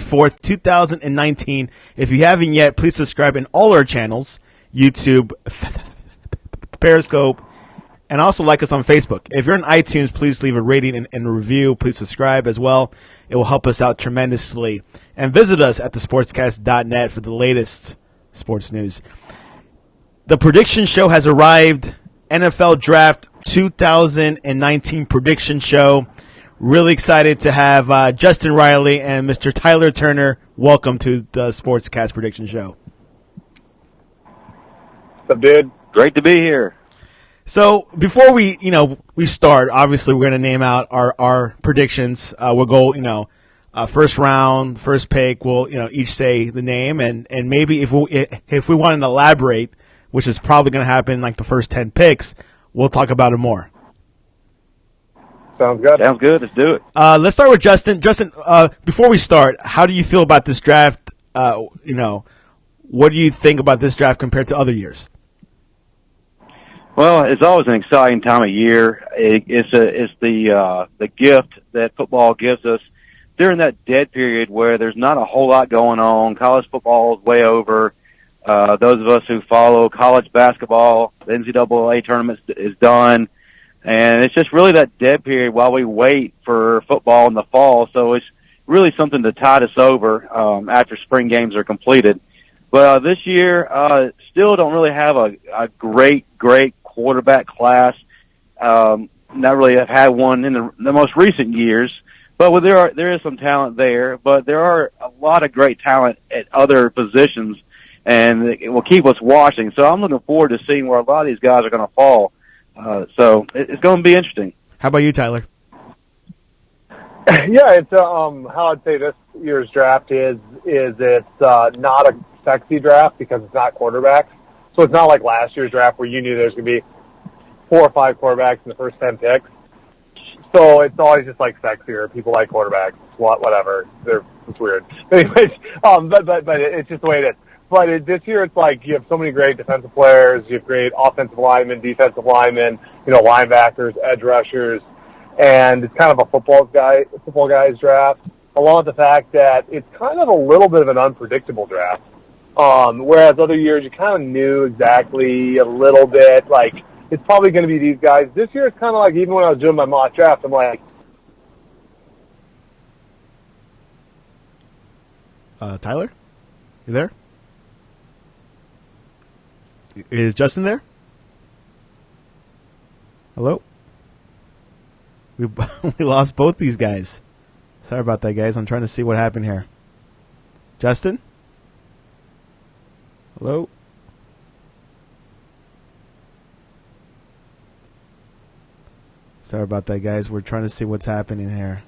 4th, 2019. If you haven't yet, please subscribe in all our channels, YouTube, Periscope, and also like us on Facebook. If you're on iTunes, please leave a rating and a review. Please subscribe as well. It will help us out tremendously. And visit us at thesportscast.net for the latest sports news. The prediction show has arrived. NFL Draft 2019 prediction show. Really excited to have Justin Riley and Mr. Tyler Turner. Welcome to the Sportscast prediction show. What's up, dude? Great to be here. So before we start, obviously we're going to name out our predictions. We'll go, first round, first pick. We'll, each say the name, and maybe if we want to elaborate, which is probably going to happen like the first 10 picks, we'll talk about it more. Sounds good. Sounds good. Let's do it. Let's start with Justin. Justin, before we start, how do you feel about this draft? What do you think about this draft compared to other years? Well, it's always an exciting time of year. It's the gift that football gives us during that dead period where there's not a whole lot going on. College football is way over. Those of us who follow college basketball, the NCAA tournament is done. And it's just really that dead period while we wait for football in the fall. So it's really something to tide us over after spring games are completed. But this year, still don't really have a great quarterback class. Not really have had one in the most recent years. But there is some talent there. But there are a lot of great talent at other positions, and it will keep us watching. So I'm looking forward to seeing where a lot of these guys are going to fall. So it's going to be interesting. How about you, Tyler? Yeah, it's how I'd say this year's draft is it's not a sexy draft because it's not quarterbacks. So it's not like last year's draft where you knew there's going to be 4 or 5 quarterbacks in the first 10 picks. So it's always just like sexier. People like quarterbacks. Whatever. It's weird. Anyways, but it's just the way it is. But this year, it's like you have so many great defensive players. You have great offensive linemen, defensive linemen, linebackers, edge rushers, and it's kind of a football guys draft. Along with the fact that it's kind of a little bit of an unpredictable draft. Whereas other years, you kind of knew exactly a little bit, like it's probably going to be these guys. This year, it's kind of like even when I was doing my mock draft, I'm like, Tyler, you there? Is Justin there? Hello? We lost both these guys. Sorry about that, guys. I'm trying to see what happened here. Justin? Hello? Sorry about that, guys. We're trying to see what's happening here.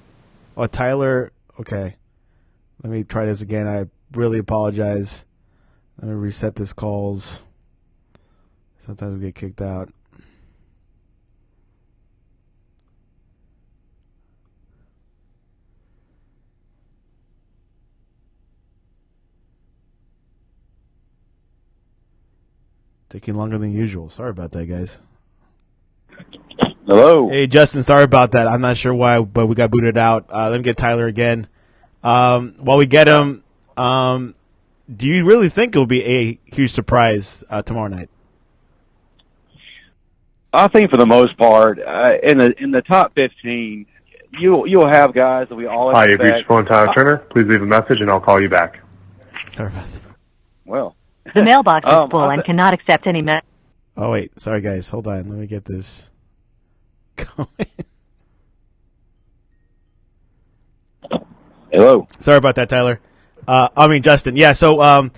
Oh, Tyler. Okay. Let me try this again. I really apologize. Let me reset this calls. Sometimes we get kicked out. Taking longer than usual. Sorry about that, guys. Hello. Hey, Justin, sorry about that. I'm not sure why, but we got booted out. Let me get Tyler again. While we get him, do you really think it'll be a huge surprise tomorrow night? I think for the most part, in the top 15, you'll have guys that we all hi, expect. you've reached phone Tyler Turner. Please leave a message and I'll call you back. Sorry about that. Well, the mailbox is full and cannot accept any message. Oh, wait. Sorry, guys. Hold on. Let me get this going. Hello. Sorry about that, Tyler. Justin. Yeah, so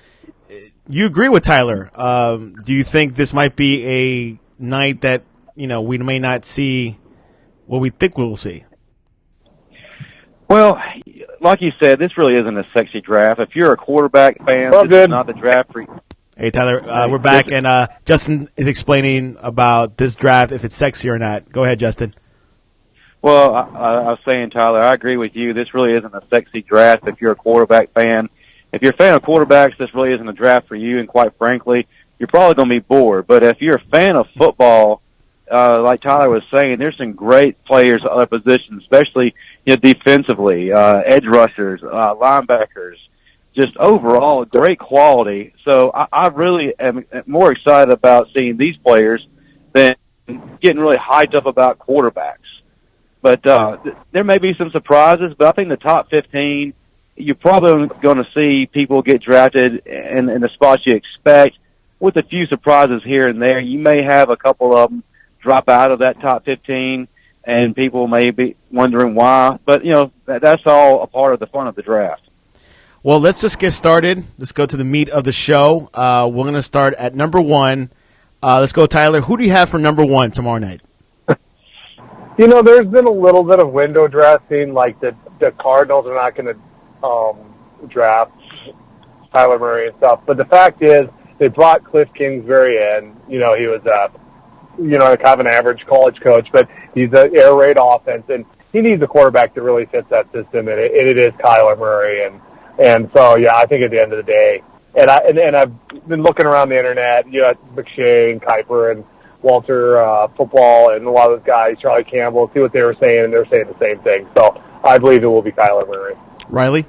you agree with Tyler. Do you think this might be a night that, we may not see what we think we'll see? Well, like you said, this really isn't a sexy draft. If you're a quarterback fan, this is not the draft for you. Hey, Tyler, we're back, and Justin is explaining about this draft, if it's sexy or not. Go ahead, Justin. Well, I was saying, Tyler, I agree with you. This really isn't a sexy draft if you're a quarterback fan. If you're a fan of quarterbacks, this really isn't a draft for you, and quite frankly, you're probably going to be bored. But if you're a fan of football, like Tyler was saying, there's some great players at other positions, especially defensively, edge rushers, linebackers, just overall great quality. So I really am more excited about seeing these players than getting really hyped up about quarterbacks. But there may be some surprises, but I think the top 15, you're probably going to see people get drafted in the spots you expect, with a few surprises here and there. You may have a couple of them drop out of that top 15, and people may be wondering why. But, that's all a part of the fun of the draft. Well, let's just get started. Let's go to the meat of the show. We're going to start at number 1. Let's go, Tyler. Who do you have for number 1 tomorrow night? There's been a little bit of window dressing, like the Cardinals are not going to draft Kyler Murray and stuff. But the fact is, they brought Cliff Kingsbury in. He was kind of an average college coach, but he's an air raid offense, and he needs a quarterback that really fits that system, and it is Kyler Murray. And so, yeah, I think at the end of the day, and I've been looking around the internet, McShay and Kuiper and Walter Football and a lot of those guys, Charlie Campbell, see what they were saying, and they're saying the same thing. So I believe it will be Kyler Murray. Riley?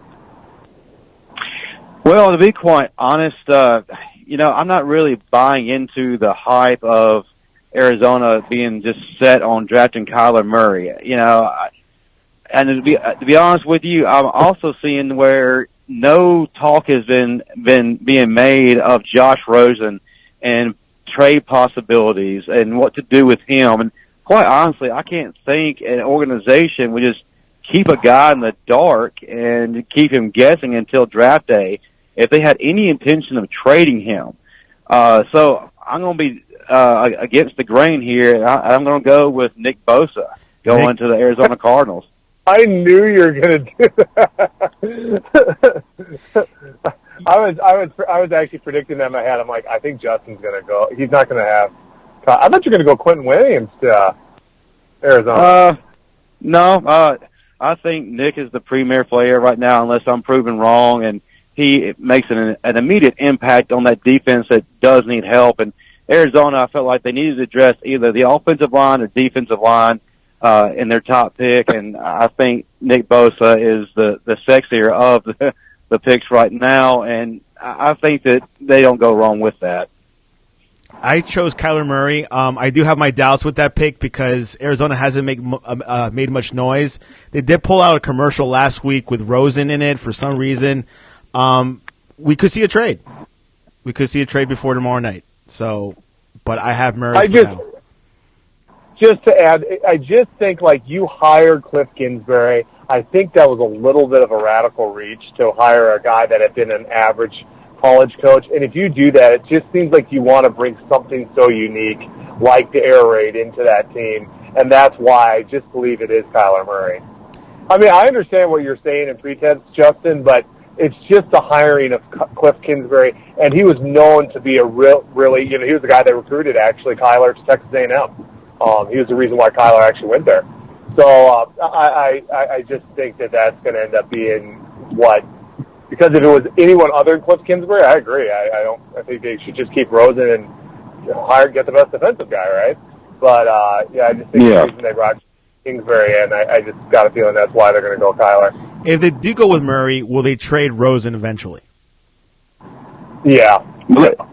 Well, to be quite honest, I'm not really buying into the hype of Arizona being just set on drafting Kyler Murray. And to be honest with you, I'm also seeing where no talk has been being made of Josh Rosen and trade possibilities and what to do with him. And quite honestly, I can't think an organization would just keep a guy in the dark and keep him guessing until draft day if they had any intention of trading him. So I'm going to be against the grain here. I'm going to go with Nick Bosa going to the Arizona Cardinals. I knew you were going to do that. I was actually predicting that in my head. I'm like, I think Justin's going to go. He's not going to have. I thought you were going to go Quentin Williams to Arizona. No, I think Nick is the premier player right now, unless I'm proven wrong, and he makes an immediate impact on that defense that does need help. And Arizona, I felt like they needed to address either the offensive line or defensive line in their top pick, and I think Nick Bosa is the sexier of the picks right now, and I think that they don't go wrong with that. I chose Kyler Murray. I do have my doubts with that pick because Arizona hasn't made much noise. They did pull out a commercial last week with Rosen in it for some reason. We could see a trade. We could see a trade before tomorrow night. So, but I have Murray for now. Just to add, I just think you hired Cliff Kingsbury. I think that was a little bit of a radical reach to hire a guy that had been an average college coach. And if you do that, it just seems like you want to bring something so unique like the air raid into that team. And that's why I just believe it is Kyler Murray. I mean, I understand what you're saying in pretense, Justin, but it's just the hiring of Cliff Kingsbury. And he was known to be a really, he was the guy that recruited, actually, Kyler to Texas A&M. He was the reason why Kyler actually went there. So I just think that that's going to end up being because if it was anyone other than Cliff Kingsbury, I agree. I think they should just keep Rosen and get the best defensive guy, right? But I just think the reason they brought Kingsbury in, I just got a feeling that's why they're going to go Kyler. If they do go with Murray, will they trade Rosen eventually? Yeah.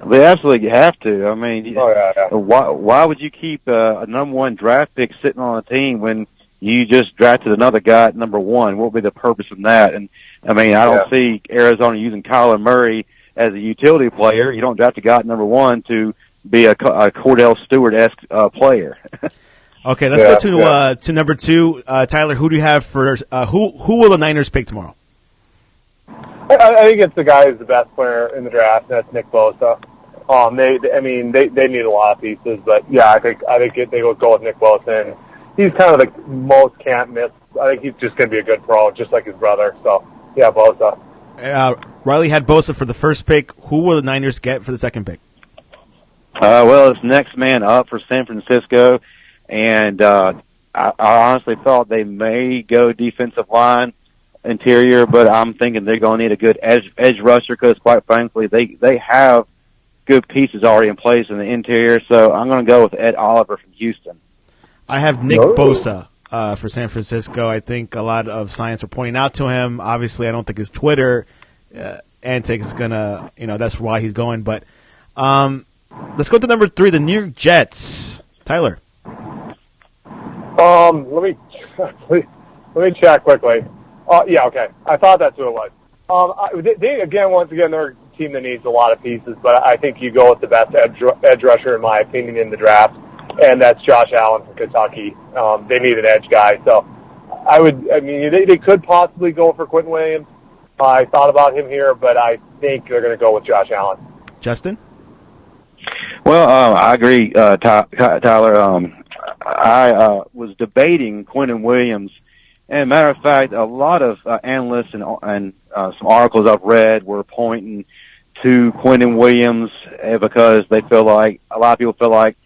They absolutely have to. I mean, yeah. Why would you keep a number 1 draft pick sitting on a team when you just drafted another guy at number 1? What would be the purpose of that? And I mean, I don't see Arizona using Kyler Murray as a utility player. You don't draft a guy at number 1 to be a Cordell Stewart-esque player. Okay, let's go to number 2. Tyler, who do you have for who will the Niners pick tomorrow? I think it's the guy who's the best player in the draft, and that's Nick Bosa. They need a lot of pieces, but yeah, I think they will go with Nick Bosa, and he's kind of the most can't miss. I think he's just going to be a good pro, just like his brother. So yeah, Bosa. Riley had Bosa for the first pick. Who will the Niners get for the second pick? Well, it's next man up for San Francisco, and I honestly thought they may go defensive line. Interior, but I'm thinking they're going to need a good edge rusher because, quite frankly, they have good pieces already in place in the interior. So I'm going to go with Ed Oliver from Houston. I have Nick Bosa for San Francisco. I think a lot of science are pointing out to him. Obviously, I don't think his Twitter antics is gonna, that's why he's going. But let's go to number 3, the New York Jets. Tyler. Let me check quickly. Yeah, okay. I thought that's who it was. Once again, they're a team that needs a lot of pieces, but I think you go with the best edge rusher, in my opinion, in the draft, and that's Josh Allen from Kentucky. They need an edge guy, so they could possibly go for Quentin Williams. I thought about him here, but I think they're going to go with Josh Allen. Justin? Well, I agree, Tyler. I was debating Quentin Williams. And matter of fact, a lot of analysts and some articles I've read were pointing to Quentin Williams because they feel like a lot of people feel like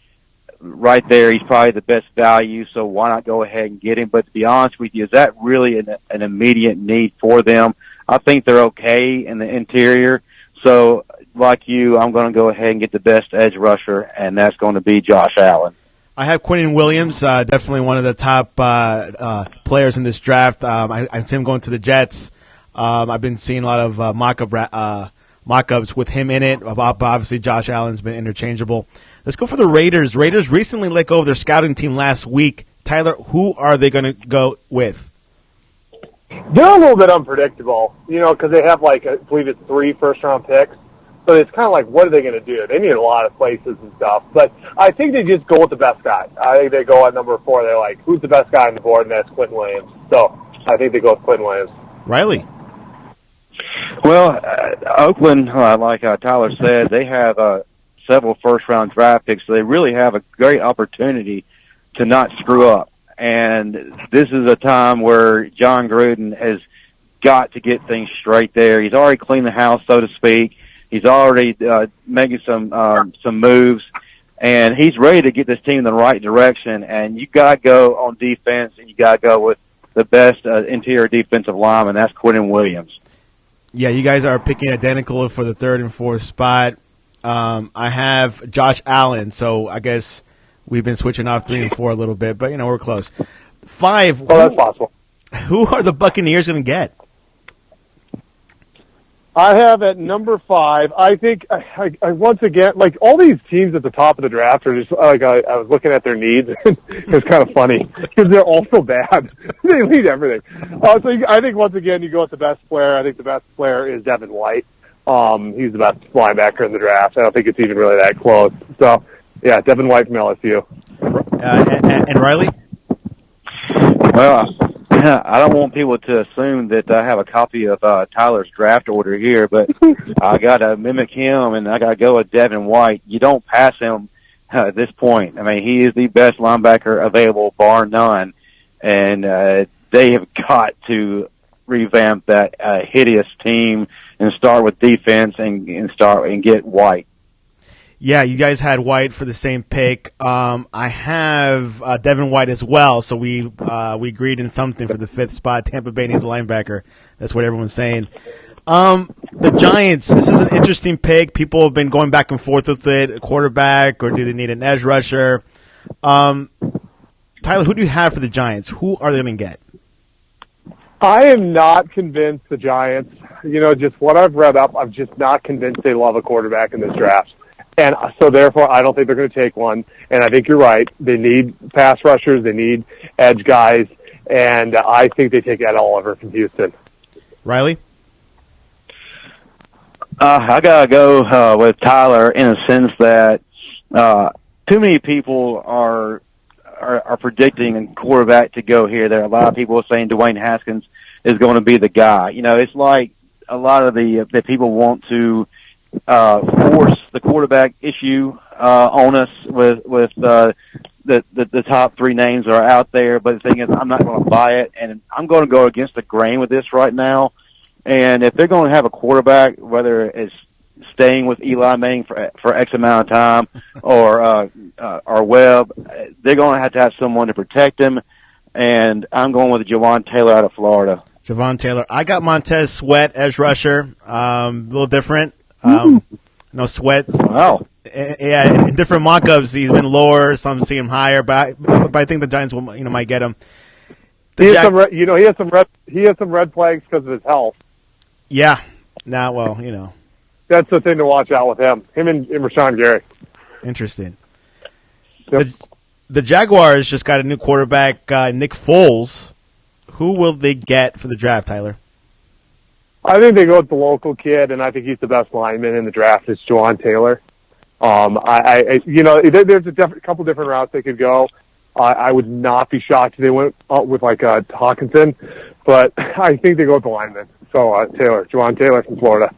right there he's probably the best value. So why not go ahead and get him? But to be honest with you, is that really an immediate need for them? I think they're okay in the interior. So like you, I'm going to go ahead and get the best edge rusher, and that's going to be Josh Allen. I have Quentin Williams, definitely one of the top players in this draft. I see him going to the Jets. I've been seeing a lot of mock-ups with him in it. Obviously, Josh Allen's been interchangeable. Let's go for the Raiders. Raiders recently let go of their scouting team last week. Tyler, who are they going to go with? They're a little bit unpredictable, because they have, I believe it's 3 first-round picks. So it's kind of like, what are they going to do? They need a lot of places and stuff. But I think they just go with the best guy. I think they go at number 4. They're like, who's the best guy on the board? And that's Quentin Williams. So I think they go with Quentin Williams. Riley? Well, Oakland, like Tyler said, they have several first-round draft picks. So they really have a great opportunity to not screw up. And this is a time where John Gruden has got to get things straight there. He's already cleaned the house, so to speak. He's already making some moves, and he's ready to get this team in the right direction. And you got to go on defense, and you got to go with the best interior defensive lineman. That's Quentin Williams. Yeah, you guys are picking identical for the 3rd and 4th spot. I have Josh Allen, so I guess we've been switching off 3 and 4 a little bit, but we're close. 5. Oh, that's possible. Who are the Buccaneers going to get? I have at number 5. I think I once again, all these teams at the top of the draft are just I was looking at their needs. It's kind of funny because they're all so bad. They lead everything. I think once again you go with the best player. I think the best player is Devin White. He's the best linebacker in the draft. I don't think it's even really that close. So yeah, Devin White from LSU. And Riley? Well, I don't want people to assume that I have a copy of Tyler's draft order here, but I got to mimic him, and I got to go with Devin White. You don't pass him at this point. I mean, he is the best linebacker available, bar none, and they have got to revamp that hideous team and start with defense and get White. Yeah, you guys had White for the same pick. I have Devin White as well, so we agreed in something for the 5th spot. Tampa Bay needs a linebacker. That's what everyone's saying. The Giants, this is an interesting pick. People have been going back and forth with it, a quarterback, or do they need an edge rusher? Tyler, who do you have for the Giants? Who are they going to get? I am not convinced the Giants, just what I've read up, I'm just not convinced they love a quarterback in this draft. And so, therefore, I don't think they're going to take one. And I think you're right. They need pass rushers. They need edge guys. And I think they take Ed Oliver from Houston. Riley? I got to go with Tyler in a sense that too many people are predicting a quarterback to go here. There are a lot of people saying Dwayne Haskins is going to be the guy. It's like a lot of the people want to force the quarterback issue on us with the top 3 names that are out there. But the thing is, I'm not going to buy it, and I'm going to go against the grain with this right now. And if they're going to have a quarterback, whether it's staying with Eli Manning for X amount of time or Webb, they're going to have someone to protect him. And I'm going with Javon Taylor out of Florida. Javon Taylor. I got Montez Sweat, edge rusher. A little different. No Sweat. Wow. Yeah, in different mock-ups, he's been lower. Some see him higher, but I think the Giants will, might get him. He has some red flags because of his health. Yeah. Now, well, you know. That's the thing to watch out with him. Him and Rashawn Gary. Interesting. Yep. The Jaguars just got a new quarterback, Nick Foles. Who will they get for the draft, Tyler? I think they go with the local kid, and I think he's the best lineman in the draft. It's Jawaan Taylor. There's a couple different routes they could go. I would not be shocked if they went with Hawkinson, but I think they go with the lineman. So Jawaan Taylor from Florida.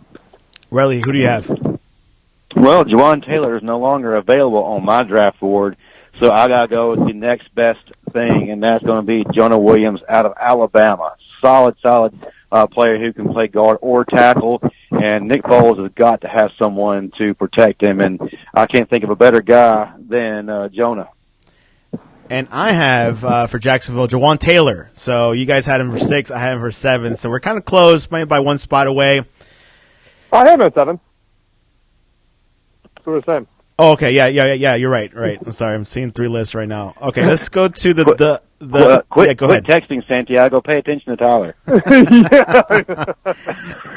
Riley, who do you have? Well, Jawaan Taylor is no longer available on my draft board, so I got to go with the next best thing, and that's going to be Jonah Williams out of Alabama. Solid player who can play guard or tackle, and Nick Foles has got to have someone to protect him, and I can't think of a better guy than Jonah. And I have, for Jacksonville, Jawaan Taylor. So you guys had him for 6, I had him for 7, so we're kind of close, maybe by one spot away. I have him at 7. So we're the same. Oh, okay, yeah, you're right. I'm sorry, I'm seeing 3 lists right now. Okay, let's go to the Quit go ahead. texting, Santiago. Pay attention to Tyler.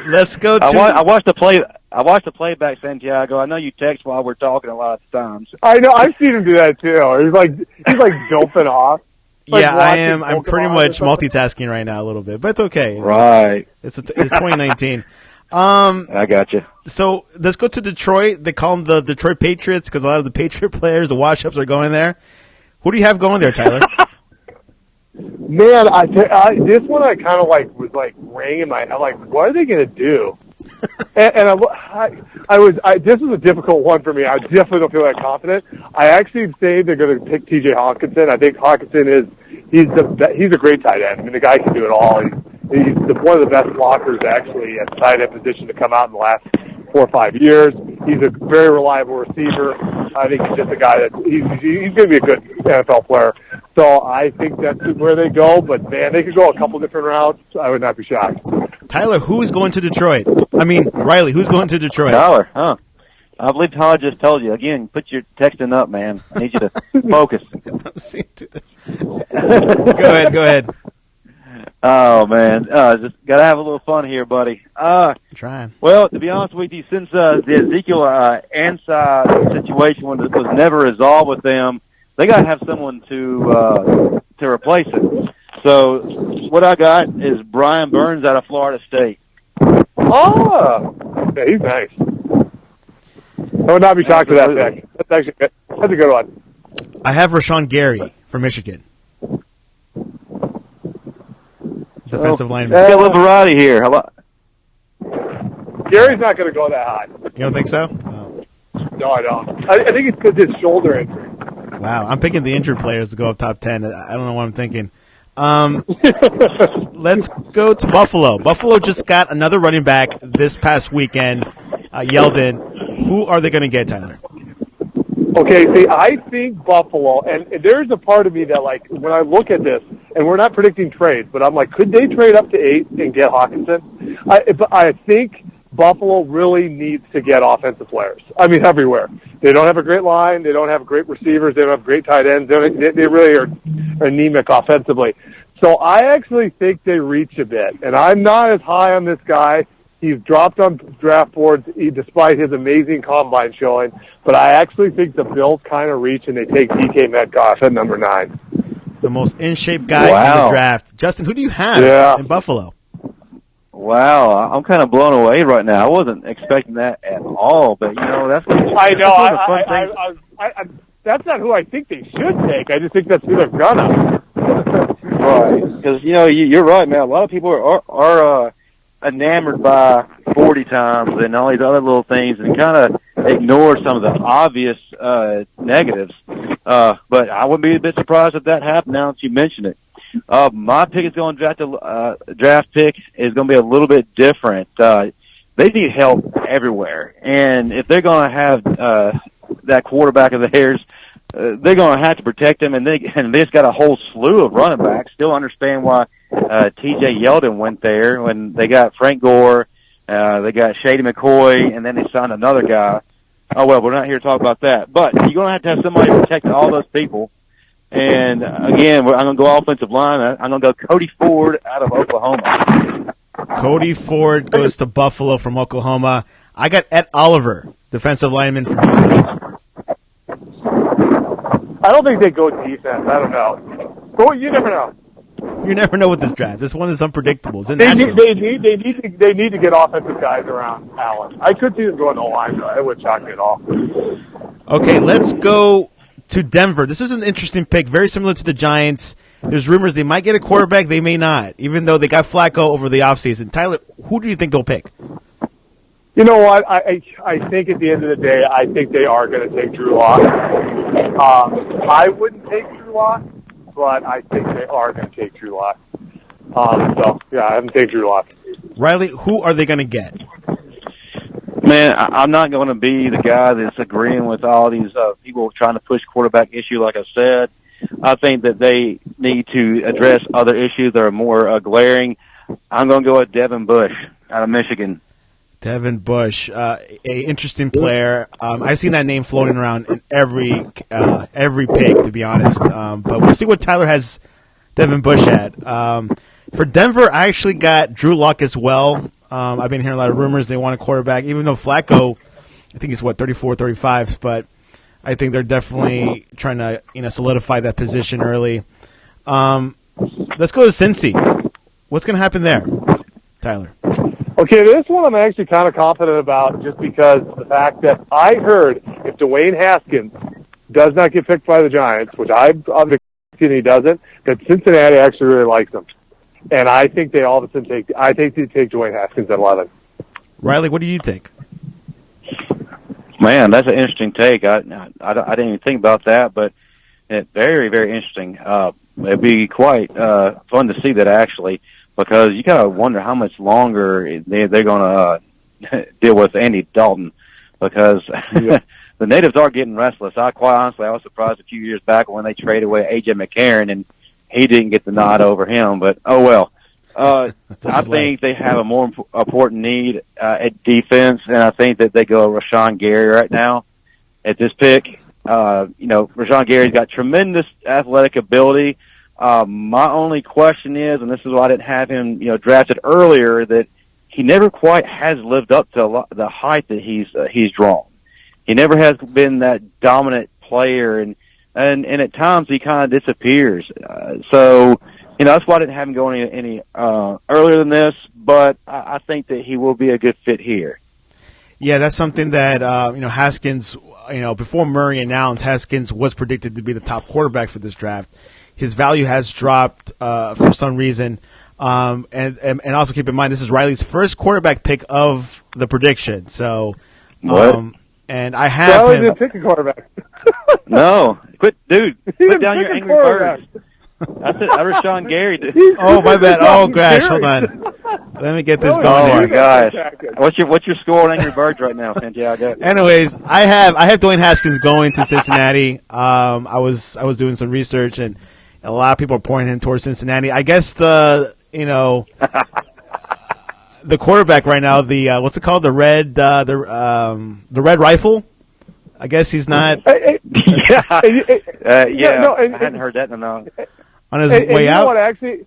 Let's go to. I watched the playback, Santiago. I know you text while we're talking a lot of times. I know. I've seen him do that too. He's like doping off. Yeah, I am. I'm pretty much multitasking right now a little bit, but it's okay. Right. It's 2019. I got you. So let's go to Detroit. They call them the Detroit Patriots because a lot of the Patriot players, the wash-ups, are going there. Who do you have going there, Tyler? Man, this one I kind of was ringing my head. Like, what are they going to do? and this was a difficult one for me. I definitely don't feel that confident. I actually say they're going to pick T.J. Hawkinson. I think Hawkinson he's a great tight end. I mean, the guy can do it all. He's one of the best blockers actually at the tight end position to come out in the last 4 or 5 years. He's a very reliable receiver. I think he's just a guy that he's going to be a good NFL player. So I think that's where they go. But man, they could go a couple different routes. I would not be shocked. Tyler, who's going to Detroit? I mean, Riley, who's going to Detroit? Tyler, huh? I believe Tyler just told you. Again, put your texting up, man. I need you to focus. Go ahead. Oh, man. Just got to have a little fun here, buddy. Trying. Well, to be honest with you, since the Ezekiel Ansah situation was never resolved with them, they got to have someone to replace him. So what I got is Brian Burns out of Florida State. Oh, yeah, he's nice. I would not be shocked with that pick. That's actually good. That's a good one. I have Rashawn Gary from Michigan. Defensive lineman. Get a little variety here. Gary's not going to go that high. You don't think so? Oh. No, I don't. I think it's because his shoulder injury. Wow, I'm picking the injured players to go up top 10. I don't know what I'm thinking. Let's go to Buffalo. Buffalo just got another running back this past weekend, Yeldon. Who are they going to get, Tyler? Okay, see, I think Buffalo, and there's a part of me that, when I look at this, and we're not predicting trades, but I'm like, could they trade up to 8 and get Hawkinson? I think Buffalo really needs to get offensive players. I mean, everywhere. They don't have a great line. They don't have great receivers. They don't have great tight ends. They really are anemic offensively. So I actually think they reach a bit, and I'm not as high on this guy. He's dropped on draft boards despite his amazing combine showing, but I actually think the Bills kind of reach and they take DK Metcalf at number 9. The most in-shape guy in the draft. Justin, who do you have in Buffalo? Wow, I'm kind of blown away right now. I wasn't expecting that at all, but that's. I know. That's not who I think they should take. I just think that's who they're gonna. Right, because you're right, man. A lot of people are enamored by 40 times and all these other little things, and kind of ignore some of the obvious negatives. But I wouldn't be a bit surprised if that happened now that you mention it. My pick is going to draft pick is going to be a little bit different. They need help everywhere, and if they're going to have that quarterback of theirs, they're going to have to protect him. And they just got a whole slew of running backs. Still understand why T.J. Yeldon went there when they got Frank Gore, they got Shady McCoy, and then they signed another guy. Oh well, we're not here to talk about that. But you're going to have somebody protect all those people. And again, I'm going to go offensive line. I'm going to go Cody Ford out of Oklahoma. Cody Ford goes to Buffalo from Oklahoma. I got Ed Oliver, defensive lineman from Houston. I don't think they go defense. I don't know. But you never know. You never know with this draft. This one is unpredictable. It's in They Nashville. need to get offensive guys around Allen. I could see them going to line, though. It wouldn't shock me at all. Okay, let's go to Denver. This is an interesting pick, very similar to the Giants. There's rumors they might get a quarterback, they may not, even though they got Flacco over the offseason. Tyler, who do you think they'll pick? You know what? I think at the end of the day, I think they are going to take Drew Lock. I wouldn't take Drew Lock, but I think they are going to take Drew Lock. I haven't taken Drew Lock. Riley, who are they going to get? Man, I'm not going to be the guy that's agreeing with all these people trying to push quarterback issue, like I said. I think that they need to address other issues that are more glaring. I'm going to go with Devin Bush out of Michigan. Devin Bush, a interesting player. I've seen that name floating around in every pick, to be honest. But we'll see what Tyler has Devin Bush at. For Denver, I actually got Drew Lock as well. I've been hearing a lot of rumors they want a quarterback, even though Flacco, I think he's 34, 35, but I think they're definitely trying to solidify that position early. Let's go to Cincy. What's going to happen there, Tyler? Okay, this one I'm actually kind of confident about just because of the fact that I heard if Dwayne Haskins does not get picked by the Giants, which I'm thinking he doesn't, that Cincinnati actually really likes him. And I think they all of a sudden they take Dwayne Haskins at 11. Riley, what do you think? Man, that's an interesting take. I didn't even think about that, but it's very, very interesting. It'd be quite fun to see that, actually, because you kind of wonder how much longer they're going to deal with Andy Dalton, because the natives are getting restless. Quite honestly, I was surprised a few years back when they traded away A.J. McCarron, and he didn't get the nod over him, but oh well. I think they have a more important need at defense, and I think that they go Rashawn Gary right now at this pick. Rashawn Gary's got tremendous athletic ability. My only question is, and this is why I didn't have him, drafted earlier, that he never quite has lived up to the height that he's drawn. He never has been that dominant player, and at times he kind of disappears. That's why I didn't have him going any earlier than this, but I think that he will be a good fit here. Yeah, that's something that, Haskins, before Murray announced, Haskins was predicted to be the top quarterback for this draft. His value has dropped for some reason. And also keep in mind, this is Riley's first quarterback pick of the prediction. So, and I have Riley him. didn't pick a quarterback. No. Put down your angry birds. That's it. Rashawn Gary. Oh, my bad. Oh, gosh, hold on. Let me get this going Oh, here. my gosh. What's your score on Angry Birds right now, Santiago? Anyways, I have Dwayne Haskins going to Cincinnati. I was doing some research, and a lot of people are pointing him towards Cincinnati. I guess the quarterback right now, the what's it called, the red rifle. I guess he's not. I hadn't heard that in a on his way out. You know what, actually,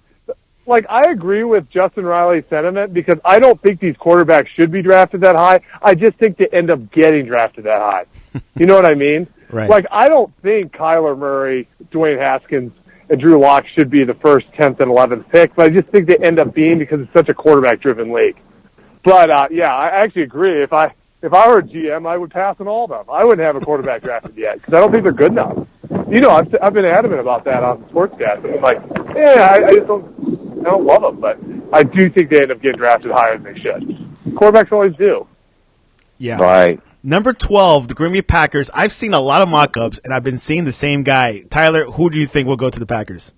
I agree with Justin Riley's sentiment because I don't think these quarterbacks should be drafted that high. I just think they end up getting drafted that high. You know what I mean? Right. I don't think Kyler Murray, Dwayne Haskins, and Drew Lock should be the first 10th and 11th pick, but I just think they end up being because it's such a quarterback-driven league. But, I actually agree. If I were a GM, I would pass on all of them. I wouldn't have a quarterback drafted yet because I don't think they're good enough. I've been adamant about that on Sportscast. I'm like, I just don't love them, but I do think they end up getting drafted higher than they should. Quarterbacks always do. Yeah. Right. Number 12, the Green Bay Packers. I've seen a lot of mock-ups, and I've been seeing the same guy. Tyler, who do you think will go to the Packers?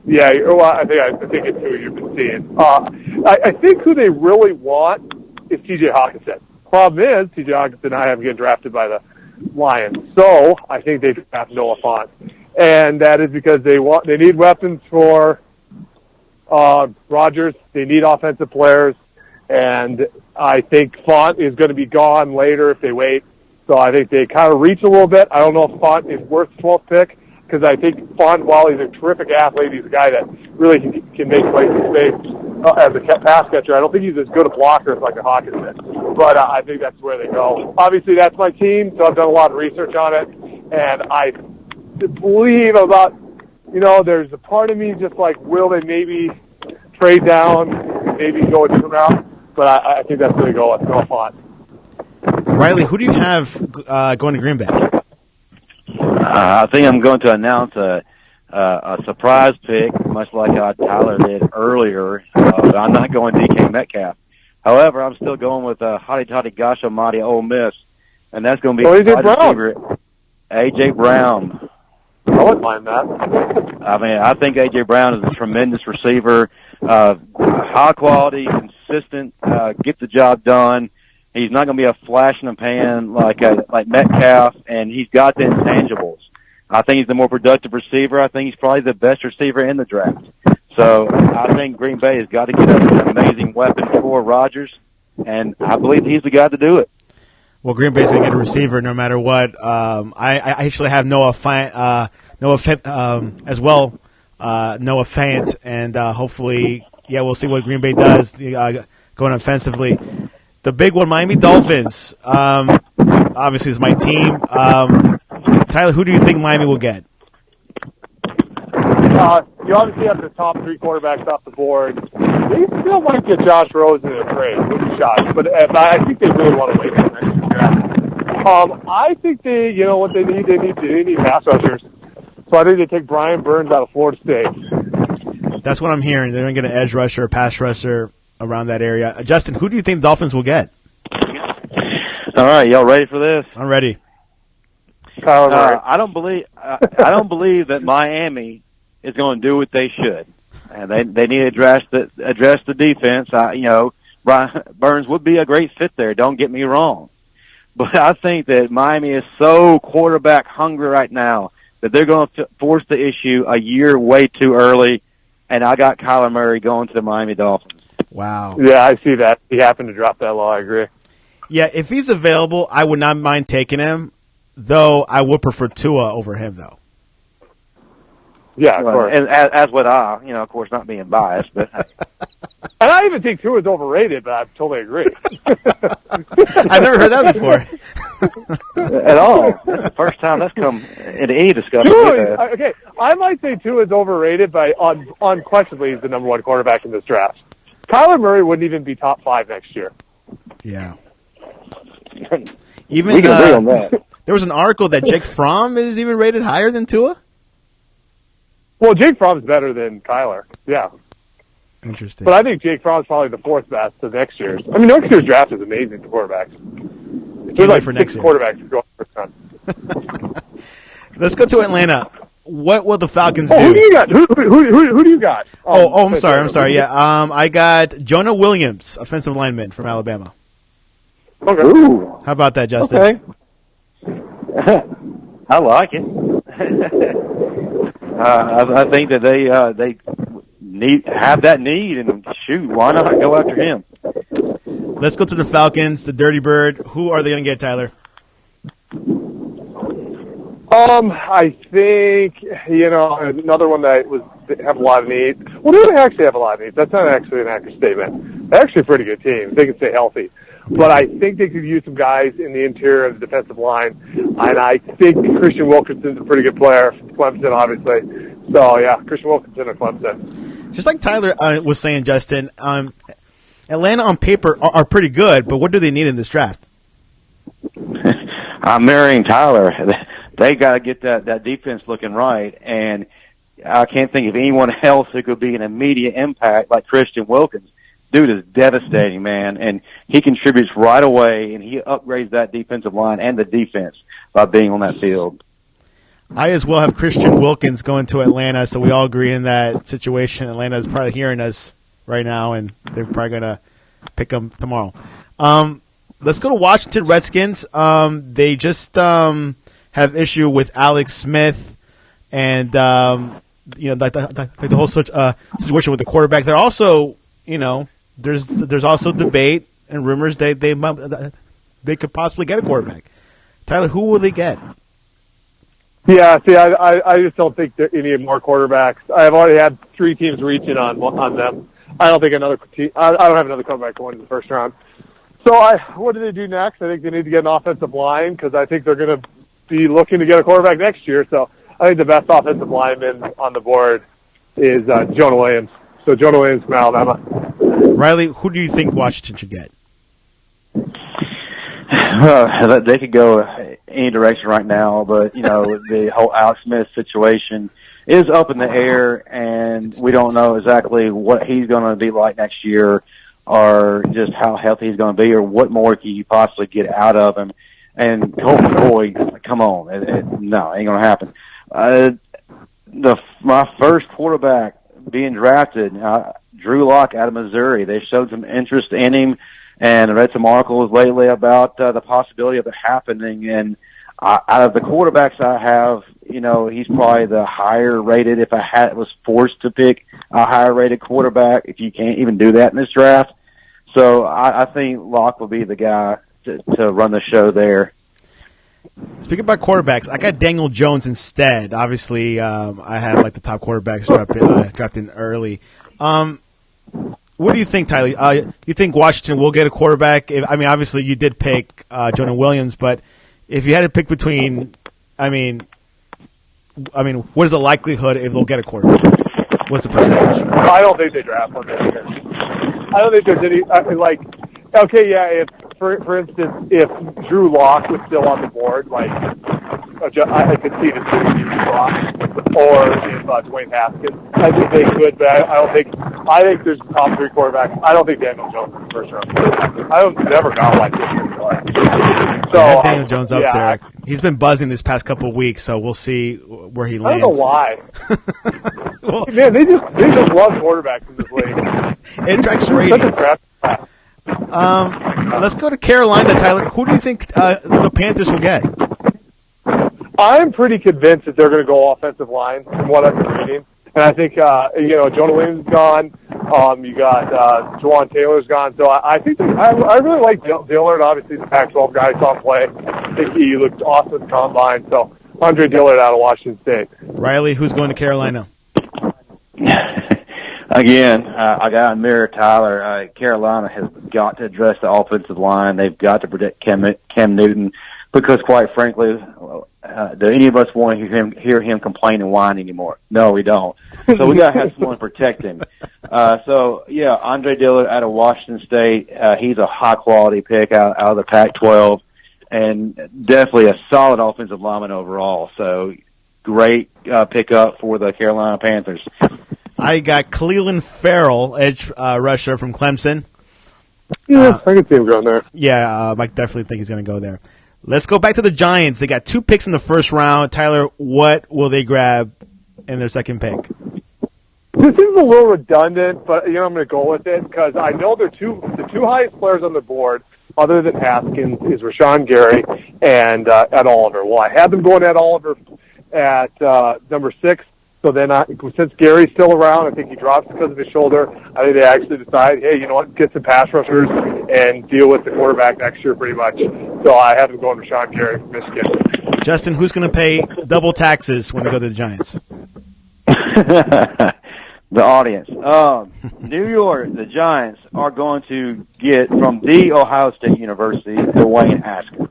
Yeah, well, I think it's who you've been seeing. I think who they really want is T.J. Hawkinson. Problem is, T.J. Hawkinson and I haven't get drafted by the Lions, so I think they draft Noah Fant, and that is because they need weapons for Rodgers. They need offensive players, and I think Fant is going to be gone later if they wait. So I think they kind of reach a little bit. I don't know if Fant is worth the 12th pick. because I think Font, while he's a terrific athlete, he's a guy that really can make plays in space as a pass catcher. I don't think he's as good a blocker as like a Hawkinson, but I think that's where they go. Obviously, that's my team, so I've done a lot of research on it, and I believe about, there's a part of me just like, will they maybe trade down, maybe go a different route? But I think that's where they go. Let's go Font. Riley, who do you have going to Green Bay? I think I'm going to announce a surprise pick, much like Tyler did earlier. But I'm not going DK Metcalf. However, I'm still going with Hotty Toddy Gosh Almighty Ole Miss, and that's going to be A.J. Brown. receiver, A.J. Brown. I wouldn't mind that. I mean, I think A.J. Brown is a tremendous receiver, high quality, consistent, get the job done. He's not going to be a flash in the pan like Metcalf, and he's got the intangibles. I think he's the more productive receiver. I think he's probably the best receiver in the draft. So I think Green Bay has got to get an amazing weapon for Rodgers, and I believe he's the guy to do it. Well, Green Bay's going to get a receiver no matter what. I actually have Noah Fant as well, Noah Fant, and hopefully, we'll see what Green Bay does going offensively. The big one, Miami Dolphins. Obviously, is my team. Tyler, who do you think Miami will get? You obviously have the top three quarterbacks off the board. They still might get Josh Rosen in a trade. Wouldn't be shocked. But I think they really want to wait for the next draft. I think what they need? They need pass rushers. So I think they take Brian Burns out of Florida State. That's what I'm hearing. They're going to get an edge rusher, pass rusher around that area. Justin, who do you think the Dolphins will get? All right, y'all ready for this? I'm ready. I don't believe that Miami is going to do what they should, and they need to address the defense. Brian Burns would be a great fit there. Don't get me wrong, but I think that Miami is so quarterback hungry right now that they're going to force the issue a year way too early. And I got Kyler Murray going to the Miami Dolphins. Wow. Yeah, I see that. He happened to drop that low. I agree. Yeah, if he's available, I would not mind taking him. Though I would prefer Tua over him, though. Yeah, of course. And as would I, of course, not being biased, but. And I even think Tua is overrated, but I totally agree. I've never heard that before. At all. That's the first time that's come in any discussion. Okay, I might say Tua is overrated, but unquestionably he's the number one quarterback in this draft. Kyler Murray wouldn't even be top 5 next year. Yeah. Even we can agree on that. There was an article that Jake Fromm is even rated higher than Tua. Well, Jake Fromm's better than Kyler. Yeah. Interesting. But I think Jake Fromm's probably the 4th best of next year's. I mean, next year's draft is amazing for quarterbacks. There's like for 6 next year. quarterbacks going first time. Let's go to Atlanta. What will the Falcons do? Who do you got? Who do you got? I'm sorry. Yeah, I got Jonah Williams, offensive lineman from Alabama. Okay. Ooh. How about that, Justin? Okay. I like it. I think that they have that need, and shoot, why not go after him? Let's go to the Falcons, the Dirty Bird. Who are they going to get, Tyler? I think, another one that have a lot of needs. Well, they don't actually have a lot of needs. That's not actually an accurate statement. They're actually a pretty good team. They can stay healthy. But I think they could use some guys in the interior of the defensive line. And I think Christian Wilkinson's a pretty good player from Clemson, obviously. So, yeah, Christian Wilkinson of Clemson. Just like Tyler was saying, Justin, Atlanta on paper are pretty good, but what do they need in this draft? I'm marrying Tyler. They got to get that defense looking right, and I can't think of anyone else who could be an immediate impact like Christian Wilkins. Dude is devastating, man, and he contributes right away, and he upgrades that defensive line and the defense by being on that field. I as well have Christian Wilkins going to Atlanta, so we all agree in that situation. Atlanta is probably hearing us right now, and they're probably going to pick them tomorrow. Let's go to Washington Redskins. They just have issue with Alex Smith and the whole situation with the quarterback. They're also, there's also debate and rumors they could possibly get a quarterback. Tyler, who will they get? Yeah, see, I just don't think that any more quarterbacks. I've already had 3 teams reaching on them. I don't think another team. I don't have another quarterback going in the first round. So what do they do next? I think they need to get an offensive line because I think they're going to be looking to get a quarterback next year. So I think the best offensive lineman on the board is Jonah Williams. So Jonah Williams from Alabama. Riley, who do you think Washington should get? They could go any direction right now, but the whole Alex Smith situation is up in the air, and we don't know exactly what he's going to be like next year, or just how healthy he's going to be, or what more can you possibly get out of him. And Colt McCoy, come on, no, it ain't going to happen. My first quarterback being drafted, Drew Lock out of Missouri. They showed some interest in him. And I read some articles lately about the possibility of it happening. And out of the quarterbacks I have, he's probably the higher rated. If I was forced to pick a higher rated quarterback, if you can't even do that in this draft, so I think Locke will be the guy to run the show there. Speaking about quarterbacks, I got Daniel Jones instead. Obviously, I have the top quarterbacks drafted early. What do you think, Tyler? You think Washington will get a quarterback? Obviously you did pick Jonah Williams, but if you had to pick between, what is the likelihood if they'll get a quarterback? What's the percentage? I don't think they draft one this year. I don't think there's any if for instance, if Drew Lock was still on the board, I could see the two Drew Lock or if Dwayne Haskins. I think they could, but I don't think. I think there's top 3 quarterbacks. I don't think Daniel Jones is the first round. I don't never got like this before. So I had Daniel Jones up there. He's been buzzing this past couple of weeks, so we'll see where he lands. I don't know why. Well, man, they just love quarterbacks in this league. It tracks ratings. Let's go to Carolina, Tyler. Who do you think the Panthers will get? I'm pretty convinced that they're going to go offensive line from what I've been reading. And I think, Jonah Williams is gone. You got Juwan Taylor's gone. So I think I really like Dillard. Obviously, the Pac-12 guy saw him play. I think he looked awesome at the combine. So Andre Dillard out of Washington State. Riley, who's going to Carolina? Again, I got to mirror Tyler. Carolina has got to address the offensive line. They've got to protect Cam Newton because, quite frankly, do any of us want to hear him complain and whine anymore? No, we don't. So we got to have someone to protect him. Andre Dillard out of Washington State. He's a high-quality pick out of the Pac-12 and definitely a solid offensive lineman overall. So great pickup for the Carolina Panthers. I got Cleveland Farrell, edge rusher from Clemson. Yeah, I can see him going there. Yeah, I definitely think he's going to go there. Let's go back to the Giants. They got 2 picks in the first round. Tyler, what will they grab in their second pick? This is a little redundant, but I'm going to go with it because I know the two highest players on the board, other than Haskins, is Rashawn Gary and Ed Oliver. Well, I had them going Ed Oliver at number 6. So then, since Gary's still around, I think he drops because of his shoulder. I think they actually decide, hey, you know what, get some pass rushers and deal with the quarterback next year pretty much. So I have them going to Rashawn Gary from Michigan. Justin, who's going to pay double taxes when they go to the Giants? The audience. New York, the Giants are going to get from the Ohio State University, Dwayne Haskins.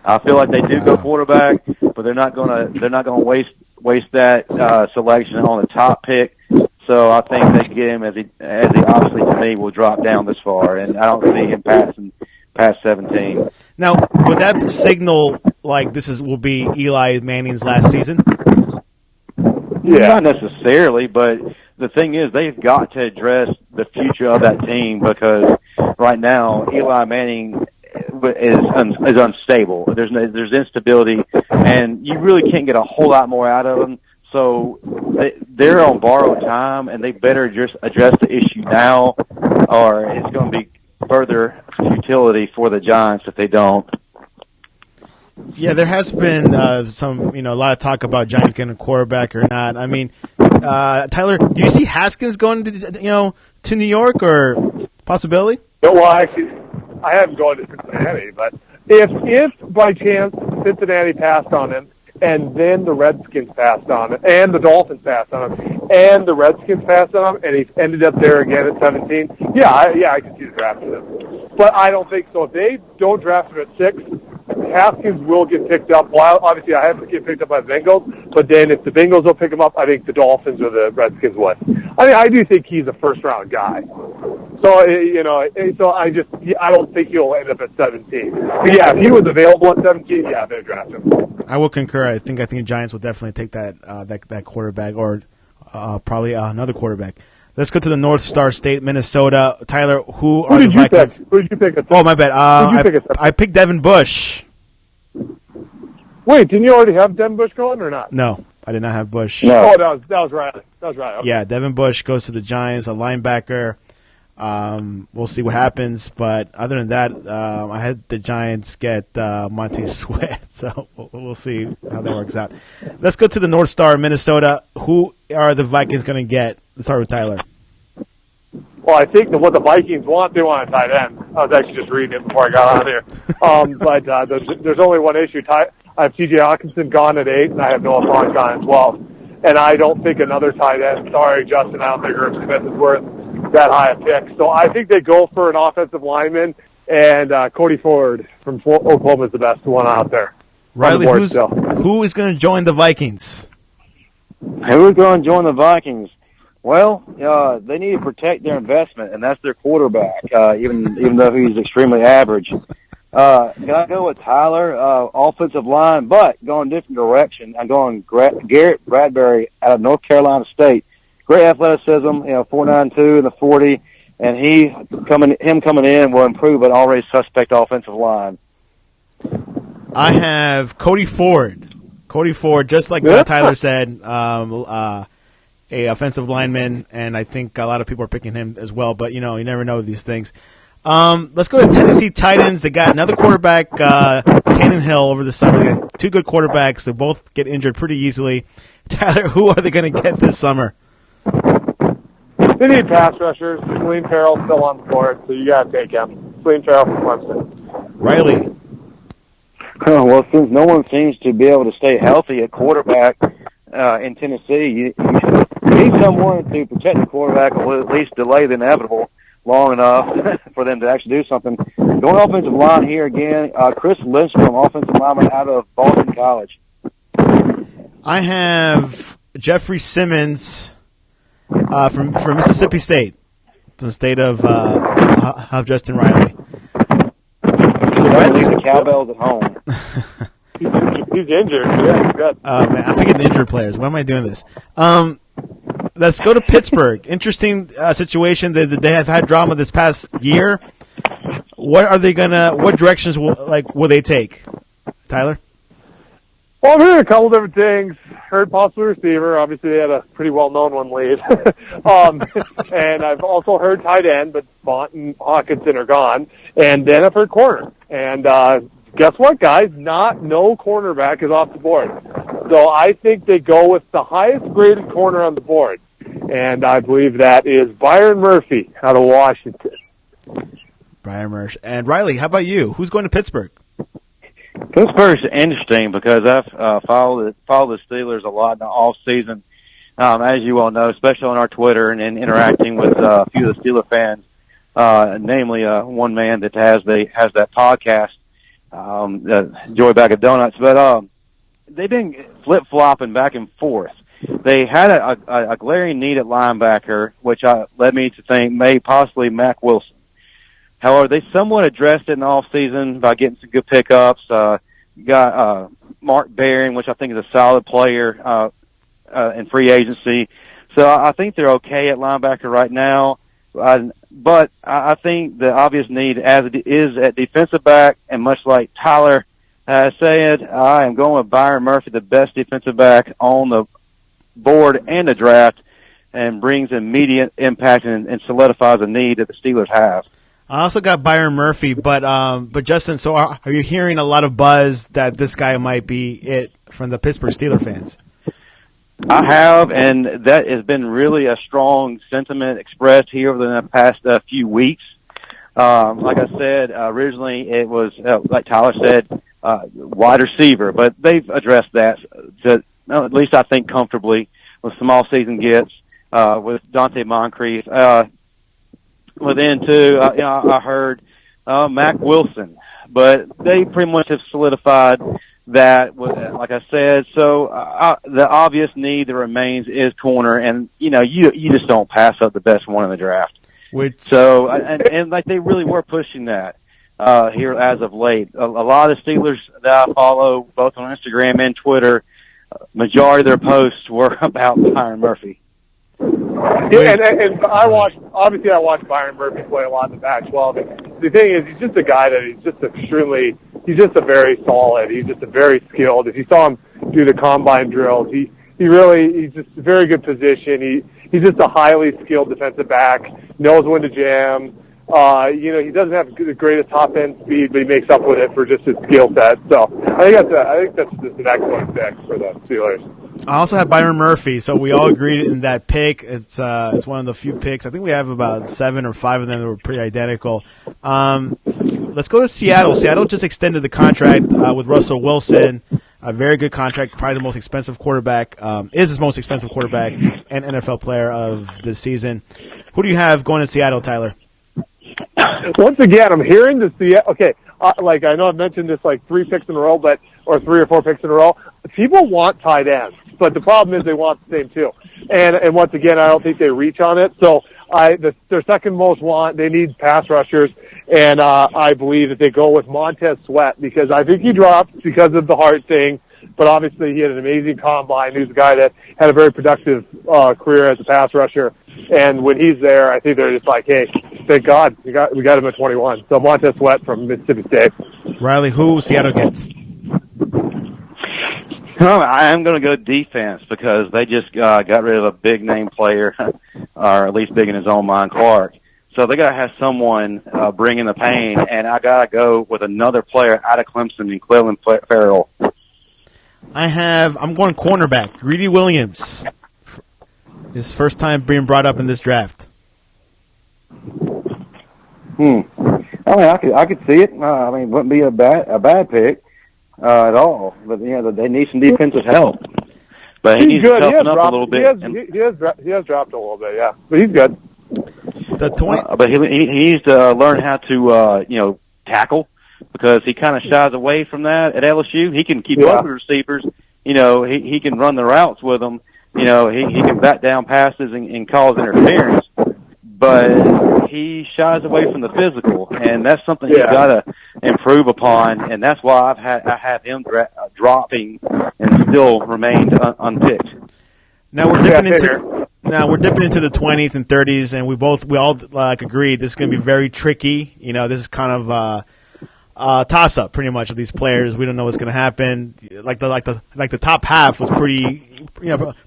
I feel like they do go quarterback, but they're not going to waste that selection on the top pick. So I think they get him as he obviously to me will drop down this far, and I don't see him passing past 17. Now, would that signal like will be Eli Manning's last season? Yeah, not necessarily, but the thing is they've got to address the future of that team because right now Eli Manning is unstable. There's instability, and you really can't get a whole lot more out of them. So they're on borrowed time, and they better just address the issue now, or it's going to be further futility for the Giants if they don't. Yeah, there has been a lot of talk about Giants getting a quarterback or not. I mean, Tyler, do you see Haskins going to New York or possibility? Well, actually, I haven't gone to Cincinnati, but if by chance Cincinnati passed on him and then the Redskins passed on him, and the Dolphins passed on him, and the Redskins passed on him, and he ended up there again at 17. I can see the draft of him. But I don't think so. If they don't draft him at 6, Haskins will get picked up. Well, obviously, I have to get picked up by the Bengals, but then if the Bengals don't pick him up, I think the Dolphins or the Redskins would. I mean, I do think he's a first-round guy. So, I don't think he'll end up at 17. But, yeah, if he was available at 17, yeah, they'd draft him. I will concur. I think the Giants will definitely take that quarterback or probably another quarterback. Let's go to the North Star State, Minnesota. Tyler, who are the Vikings? Who did you pick? Oh, my bad. I picked Devin Bush. Wait, didn't you already have Devin Bush going or not? No, I did not have Bush. No. Oh, that was Riley. Okay. Yeah, Devin Bush goes to the Giants, a linebacker. We'll see what happens, but other than that, I had the Giants get Montez Sweat, so we'll see how that works out. Let's go to the North Star, Minnesota. Who are the Vikings going to get? Let's start with Tyler. Well, I think that what the Vikings want, they want a tight end. I was actually just reading it before I got on here. But there's only one issue. I have T.J. Hawkinson gone at 8, and I have Noah Fant gone at 12. And I don't think another tight end, sorry, Justin, I don't think Irv Smith is worth that high a pick. So I think they go for an offensive lineman, and Cody Ford from Oklahoma is the best one out there. Riley, who is going to join the Vikings? Who is going to join the Vikings? Well, they need to protect their investment, and that's their quarterback, even though he's extremely average. Can I go with Tyler, offensive line, but going a different direction? I'm going Garrett Bradbury out of North Carolina State. Great athleticism, 4.92 in the 40, and him coming in will improve an already suspect offensive line. I have Cody Ford. Cody Ford, just like Tyler said, a offensive lineman, and I think a lot of people are picking him as well. But you never know these things. Let's go to Tennessee Titans. They got another quarterback, Tannehill, over the summer. They got 2 good quarterbacks. They both get injured pretty easily. Tyler, who are they going to get this summer? They need pass rushers. Clelin Ferrell's still on the board, so you got to take him. Clelin Ferrell from Clemson. Riley. Well, since no one seems to be able to stay healthy at quarterback in Tennessee, you need someone to protect the quarterback or at least delay the inevitable long enough for them to actually do something. Going offensive line here again, Chris Lindstrom, offensive lineman out of Boston College. I have Jeffrey Simmons from Mississippi State, from the state of Justin Riley. Leave the cowbells at home. He's injured. Yeah, he's good. Man, I'm picking the injured players. Why am I doing this? Let's go to Pittsburgh. Interesting situation. They have had drama this past year. What directions will they take? Tyler? Well, I've heard a couple different things. Heard possibly receiver. Obviously, they had a pretty well-known one leave. And I've also heard tight end, but Font and Hawkinson are gone. And then I've heard corner. And guess what, guys? No cornerback is off the board. So I think they go with the highest-graded corner on the board. And I believe that is Byron Murphy out of Washington. Byron Murphy. And Riley, how about you? Who's going to Pittsburgh? Pittsburgh's interesting because I've followed the Steelers a lot in the off season, as you all know, especially on our Twitter and interacting with a few of the Steeler fans, namely one man that has that podcast, Joy Bag of Donuts. But they've been flip flopping back and forth. They had a glaring need at linebacker, which led me to think possibly Mack Wilson. However, they somewhat addressed it in the offseason by getting some good pickups. Got Mark Barron, which I think is a solid player in free agency. So I think they're okay at linebacker right now. But I think the obvious need as it is at defensive back, and much like Tyler said, I am going with Byron Murphy, the best defensive back on the board and the draft, and brings immediate impact and solidifies a need that the Steelers have. I also got Byron Murphy, but Justin, so are you hearing a lot of buzz that this guy might be it from the Pittsburgh Steelers fans? I have, and that has been really a strong sentiment expressed here over the past few weeks. Like I said, originally it was, like Tyler said, wide receiver, but they've addressed that to, at least I think comfortably with some off-season gets with Dante Moncrief. Within too, I heard Mac Wilson, but they pretty much have solidified that, like I said. So the obvious need that remains is corner, and you just don't pass up the best one in the draft. So and like they really were pushing that here as of late. A lot of the Steelers that I follow, both on Instagram and Twitter, majority of their posts were about Byron Murphy. Yeah, and I watched Byron Murphy play a lot in the Pac-12. And the thing is, he's just a guy that he's just a very solid. He's just a very skilled. If you saw him do the combine drills, he's just a very good position. He's just a highly skilled defensive back, knows when to jam. He doesn't have the greatest top end speed, but he makes up with it for just his skill set. So I think that's just an excellent pick for the Steelers. I also have Byron Murphy, so we all agreed in that pick. It's one of the few picks. I think we have about 7 or 5 of them that were pretty identical. Let's go to Seattle. Seattle just extended the contract with Russell Wilson. A very good contract, probably the most expensive quarterback, is his most expensive quarterback and NFL player of this season. Who do you have going to Seattle, Tyler? Once again, I'm hearing this. Okay, I know I've mentioned this like 3 picks in a row, or 3 or 4 picks in a row. People want tight ends, but the problem is they want the same too. And once again, I don't think they reach on it. So their second most they need pass rushers, and I believe that they go with Montez Sweat because I think he dropped because of the heart thing. But obviously, he had an amazing combine. He was a guy that had a very productive career as a pass rusher. And when he's there, I think they're just like, hey, thank God we got him at 21. So Montez Sweat from Mississippi State. Riley, who Seattle gets? I'm going to go defense because they just got rid of a big name player, or at least big in his own mind, Clark. So they got to have someone bringing the pain, and I got to go with another player out of Clemson in Cleveland Farrell. I'm going cornerback, Greedy Williams. His first time being brought up in this draft. I mean, I could see it. It wouldn't be a bad pick at all. But they need some defensive help. But he needs to toughen up a little bit. He has dropped a little bit, yeah. But he's good. But he needs to learn how to tackle, because he kind of shies away from that at LSU. He can keep up with receivers. He can run the routes with them. He can bat down passes and cause interference, but he shies away from the physical, and that's something he's got to improve upon. And that's why I have him dropping and still remained unpicked. Now we're dipping into the 20s and 30s, and we all agreed this is going to be very tricky. This is kind of toss up pretty much of these players. We don't know what's going to happen. Like the top half was pretty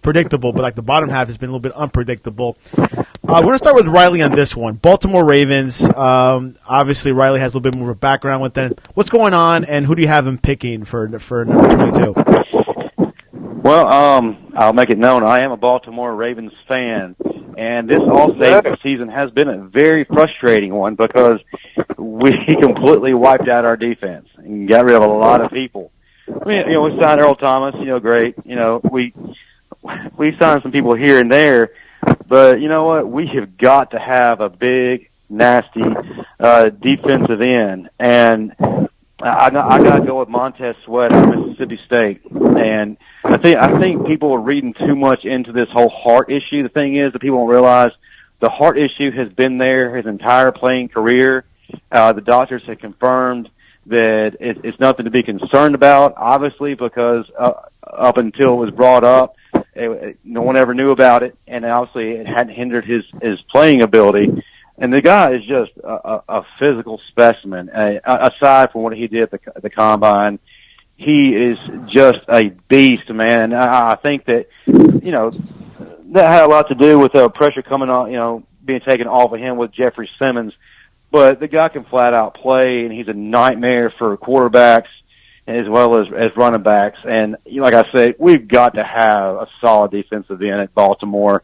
predictable, but the bottom half has been a little bit unpredictable. We're going to start with Riley on this one. Baltimore Ravens. Obviously, Riley has a little bit more of a background with them. What's going on, and who do you have him picking for number 22? Well, I'll make it known. I am a Baltimore Ravens fan, and this all-state season has been a very frustrating one because we completely wiped out our defense and got rid of a lot of people. We signed Earl Thomas, great. We signed some people here and there, but you know what? We have got to have a big, nasty defensive end, and I got to go with Montez Sweat out of Mississippi State. And I think people are reading too much into this whole heart issue. The thing is that people don't realize the heart issue has been there his entire playing career. The doctors have confirmed that it's nothing to be concerned about, obviously, because up until it was brought up, no one ever knew about it, and obviously it hadn't hindered his playing ability. And the guy is just a physical specimen. Aside from what he did at the combine, he is just a beast, man. And I think that, that had a lot to do with pressure coming on, being taken off of him with Jeffrey Simmons. But the guy can flat out play, and he's a nightmare for quarterbacks as well as running backs. And like I said, we've got to have a solid defensive end at Baltimore.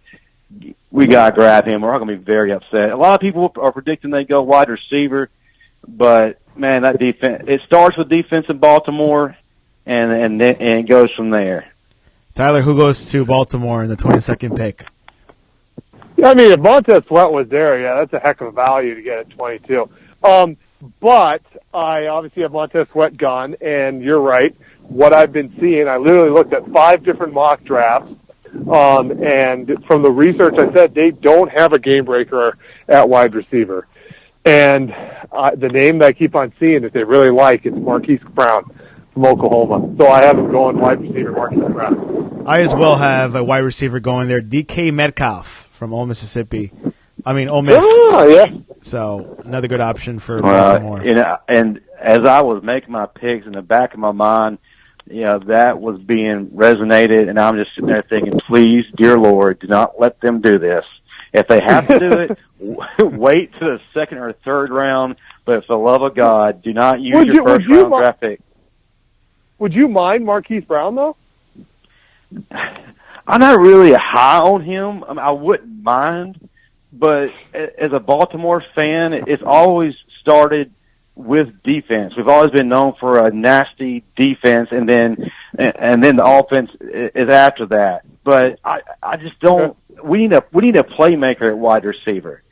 We got to grab him. We're not going to be very upset. A lot of people are predicting they go wide receiver, but man, that defense. It starts with defense in Baltimore, and it goes from there. Tyler, who goes to Baltimore in the 22nd pick? I mean, if Montez Sweat was there, yeah, that's a heck of a value to get at 22. But I obviously have Montez Sweat gone, and you're right. What I've been seeing, I literally looked at 5 different mock drafts, and from the research I said, they don't have a game breaker at wide receiver. And the name that I keep on seeing that they really like is Marquise Brown from Oklahoma. So I have him going wide receiver, Marquise Brown. I as well have a wide receiver going there, DK Metcalf from Ole Miss. Oh, yeah. So another good option for Baltimore. And as I was making my picks in the back of my mind, that was being resonated, and I'm just sitting there thinking, please, dear Lord, do not let them do this. If they have to do it, wait to the second or third round, but for the love of God, do not use your first-round draft pick. Would you mind Marquise Brown, though? I'm not really high on him. I wouldn't mind, but as a Baltimore fan, it's always started with defense. We've always been known for a nasty defense, and then the offense is after that. But I just don't. We need a playmaker at wide receiver.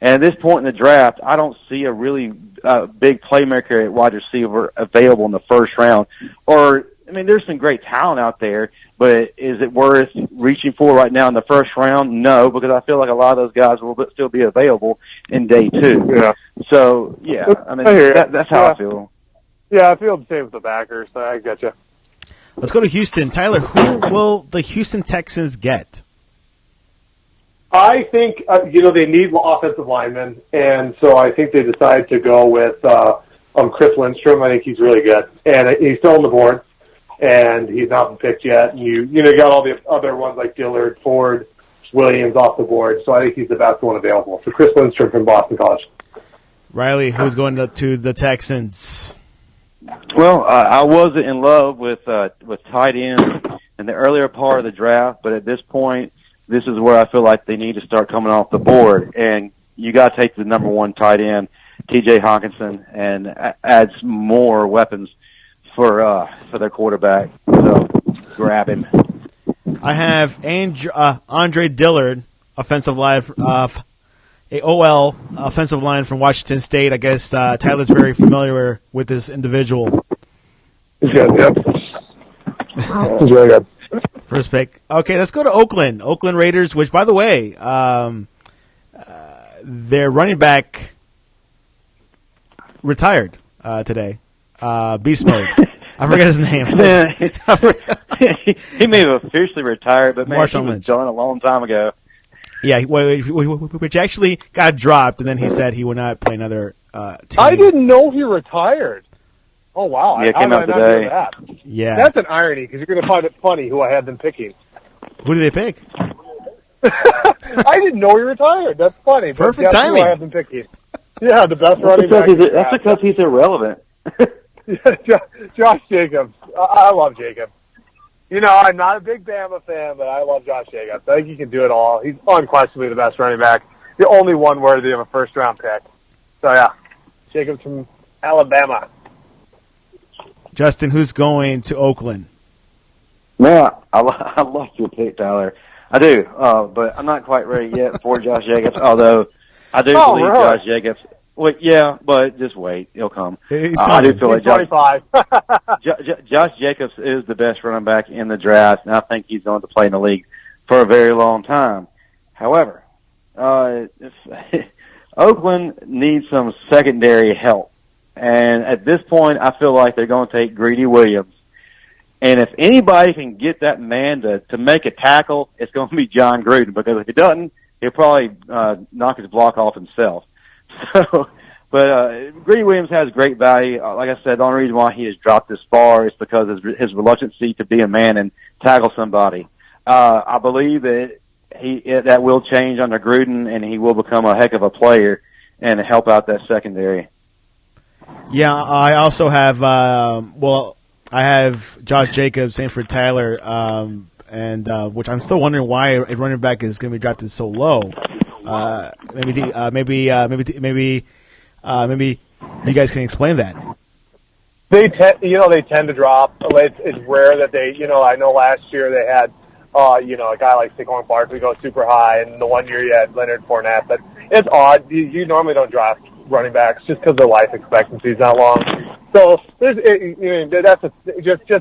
And at this point in the draft, I don't see a really big playmaker at wide receiver available in the first round. There's some great talent out there, but is it worth reaching for right now in the first round? No, because I feel like a lot of those guys will still be available in day 2. Yeah. So, yeah, that's how I feel. Yeah, I feel the same with the backers, so I get you. Let's go to Houston. Tyler, who will the Houston Texans get? I think, they need offensive linemen, and so I think they decided to go with Chris Lindstrom. I think he's really good, and he's still on the board, and he's not been picked yet. And you got all the other ones like Dillard, Ford, Williams off the board, so I think he's the best one available. So Chris Lindstrom from Boston College. Riley, who's going to the Texans? Well, I was in love with tight ends in the earlier part of the draft, but at this point, this is where I feel like they need to start coming off the board, and you got to take the number 1 tight end, T.J. Hawkinson, and add some more weapons for their quarterback. So grab him. I have Andre Dillard, offensive line, OL offensive line from Washington State. I guess Tyler's very familiar with this individual. He's good. Yep. He's really good. First pick. Okay, let's go to Oakland. Oakland Raiders, which, by the way, their running back retired today. Beast Mode. I forget his name. He may have officially retired, but man, Marshawn he was Lynch. done a long time ago. Yeah, which actually got dropped, and then he said he would not play another team. I didn't know he retired. Oh, wow. Yeah, it came out today. That? Yeah. That's an irony, because you're going to find it funny who I had them picking. Who did they pick? I didn't know he retired. That's funny. Perfect timing. Who I had them picking. Yeah, the best running back. That's because he's irrelevant. Josh Jacobs. I love Jacobs. I'm not a big Bama fan, but I love Josh Jacobs. I think he can do it all. He's unquestionably the best running back. The only one worthy of a first-round pick. So, yeah, Jacobs from Alabama. Justin, who's going to Oakland? Man, I love your pick, Tyler. I do, but I'm not quite ready yet for Josh Jacobs, although I do believe really? Josh Jacobs. Well, yeah, but just wait. He'll come. I do feel like Josh Jacobs is the best running back in the draft, and I think he's going to play in the league for a very long time. However, Oakland needs some secondary help. And at this point, I feel like they're going to take Greedy Williams. And if anybody can get that man to make a tackle, it's going to be John Gruden, because if he doesn't, he'll probably knock his block off himself. But Greedy Williams has great value. Like I said, the only reason why he has dropped this far is because of his reluctancy to be a man and tackle somebody. I believe that that will change under Gruden, and he will become a heck of a player and help out that secondary. Yeah, I also have I have Josh Jacobs, same for Tyler, and which I'm still wondering why a running back is going to be drafted so low. Maybe You guys can explain that. They tend to drop. It's rare that they, I know last year they had, a guy like Saquon Barkley go super high, and the one year you had Leonard Fournette. But it's odd. You normally don't draft running backs just because their life expectancy is not long. So just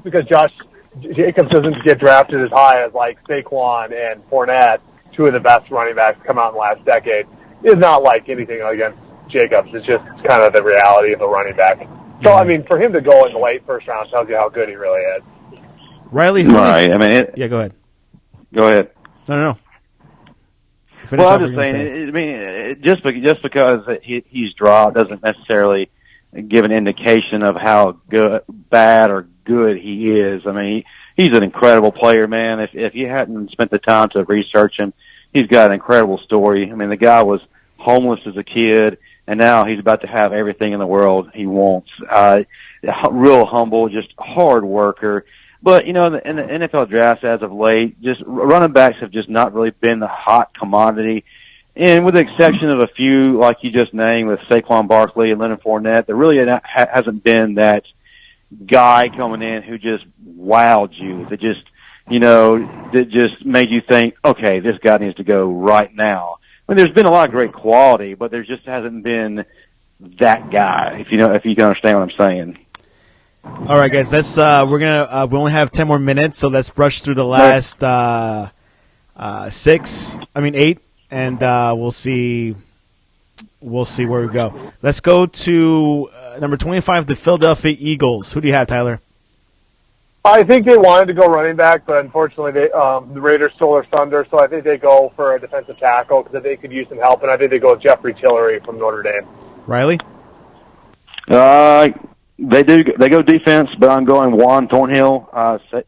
because Josh Jacobs doesn't get drafted as high as like Saquon and Fournette, two of the best running backs come out in the last decade, is not like anything against Jacobs. It's just kind of the reality of the running back. So, I mean, for him to go in the late first round tells you how good he really is. Riley, right? Yeah, go ahead. Go ahead. No. Well, I'm just saying. Just because he's dropped doesn't necessarily give an indication of how bad or good he is. I mean, he's an incredible player, man. If you hadn't spent the time to research him, he's got an incredible story. I mean, the guy was homeless as a kid, and now he's about to have everything in the world he wants. Real humble, just hard worker. But, in the NFL draft as of late, just running backs have just not really been the hot commodity. And with the exception of a few, like you just named, with Saquon Barkley and Leonard Fournette, there really hasn't been that guy coming in who just wowed you, that just made you think, okay, this guy needs to go right now. I mean, there's been a lot of great quality, but there just hasn't been that guy, if you can understand what I'm saying. All right, guys, let's we only have 10 more minutes, so let's brush through the last 8, and we'll see where we go. Let's go to number 25, the Philadelphia Eagles. Who do you have, Tyler? I think they wanted to go running back, but unfortunately the Raiders stole their thunder, so I think they go for a defensive tackle because they could use some help, and I think they go with Jeffrey Tillery from Notre Dame. Riley? They go defense, but I'm going Juan Thornhill,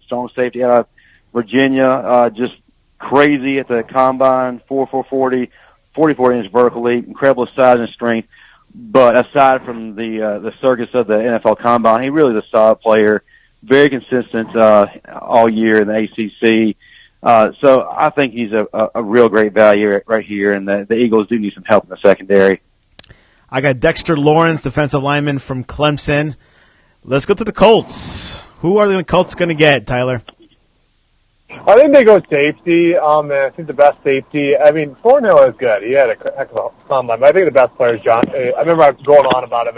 strong safety out of Virginia, just crazy at the combine, 4.40, 44-inch vertical leap, incredible size and strength. But aside from the circus of the NFL combine, he really is a solid player, very consistent all year in the ACC. So I think he's a real great value right here, and the Eagles do need some help in the secondary. I got Dexter Lawrence, defensive lineman from Clemson. Let's go to the Colts. Who are the Colts going to get, Tyler? I think they go safety. I think the best safety. I mean, Thornhill is good. He had a heck of a combine, but I think the best player is John. I remember I was going on about him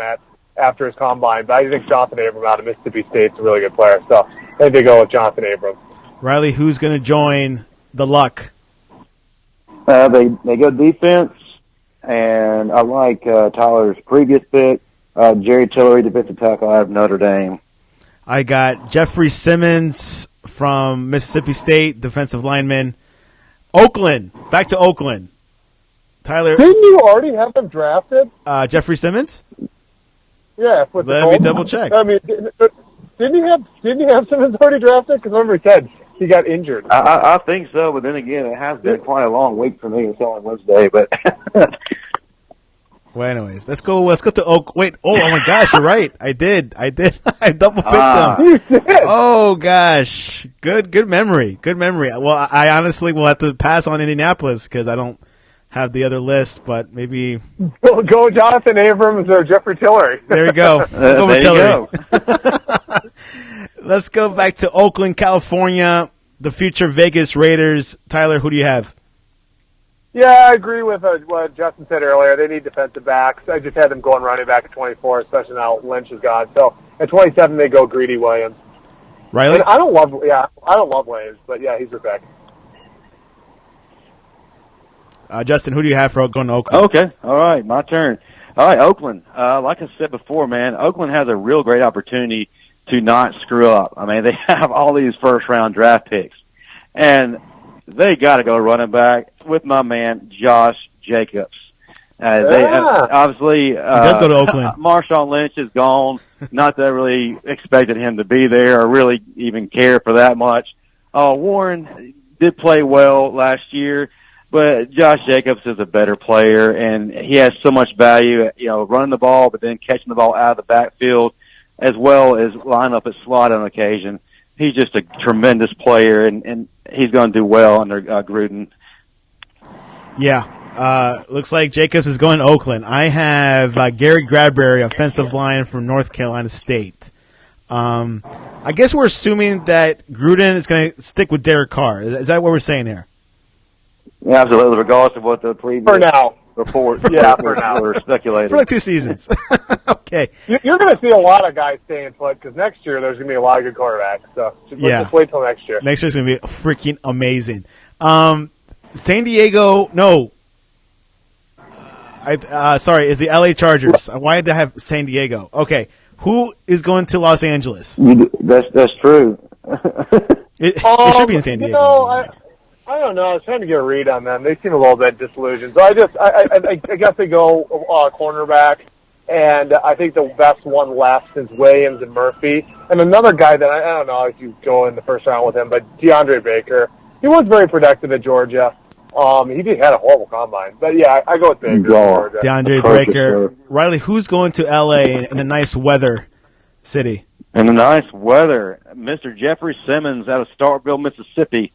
after his combine, but I think Jonathan Abram out of Mississippi State's a really good player. So I think they go with Jonathan Abram. Riley, who's going to join the Luck? They go defense. And I like Tyler's previous pick, Jerry Tillery, defensive tackle out of Notre Dame. I got Jeffrey Simmons from Mississippi State, defensive lineman. Oakland, back to Oakland. Tyler, didn't you already have him drafted? Jeffrey Simmons? Yeah. Let me double check. I mean, didn't you have Simmons already drafted? Because remember he said he got injured. I think so, but then again, it has been quite a long week for me. It's only Wednesday, but. Well, anyways, let's go to Oak. Wait, oh my gosh, you're right. I did. I double picked them. You did. Oh gosh, good memory. Well, I honestly will have to pass on Indianapolis because I don't have the other list, but maybe go Jonathan Abrams or Jeffrey Tillery. There we go. Go with Tillery. Let's go back to Oakland, California. The future Vegas Raiders. Tyler, who do you have? Yeah, I agree with what Justin said earlier. They need defensive backs. I just had them going running back at 24, especially now Lynch is gone. So at 27, they go Greedy Williams. Riley? And I don't love Williams, but yeah, he's your pick. Justin, who do you have for going to Oakland? Okay, all right, my turn. All right, Oakland. Like I said before, man, Oakland has a real great opportunity to not screw up. I mean, they have all these first-round draft picks, and they got to go running back with my man Josh Jacobs. They obviously he does go to Oakland. Marshawn Lynch is gone. Not that I really expected him to be there or really even care for that much. Warren did play well last year, but Josh Jacobs is a better player, and he has so much value. Running the ball, but then catching the ball out of the backfield, as well as line up at slot on occasion. He's just a tremendous player, and he's going to do well under Gruden. Yeah. Looks like Jacobs is going to Oakland. I have Gary Bradbury, offensive line from North Carolina State. I guess we're assuming that Gruden is going to stick with Derek Carr. Is that what we're saying here? Yeah, absolutely, regardless of what the previous For now. report for now. were speculating. For like 2 seasons. Okay. You're going to see a lot of guys staying put because next year there's going to be a lot of good quarterbacks. So just wait till next year. Next year's going to be freaking amazing. San Diego, no. Sorry, is the LA Chargers. Why did I have San Diego? Okay. Who is going to Los Angeles? That's true. It should be in San Diego. I don't know. I was trying to get a read on them. They seem a little bit disillusioned. So I guess they go cornerback, and I think the best one left is Williams and Murphy. And another guy that I don't know if you go in the first round with him, but DeAndre Baker. He was very productive at Georgia. He had a horrible combine. But, yeah, I go with Baker. Georgia. DeAndre Baker. Riley, who's going to L.A. in a nice weather city? In the nice weather, Mr. Jeffrey Simmons out of Starkville, Mississippi,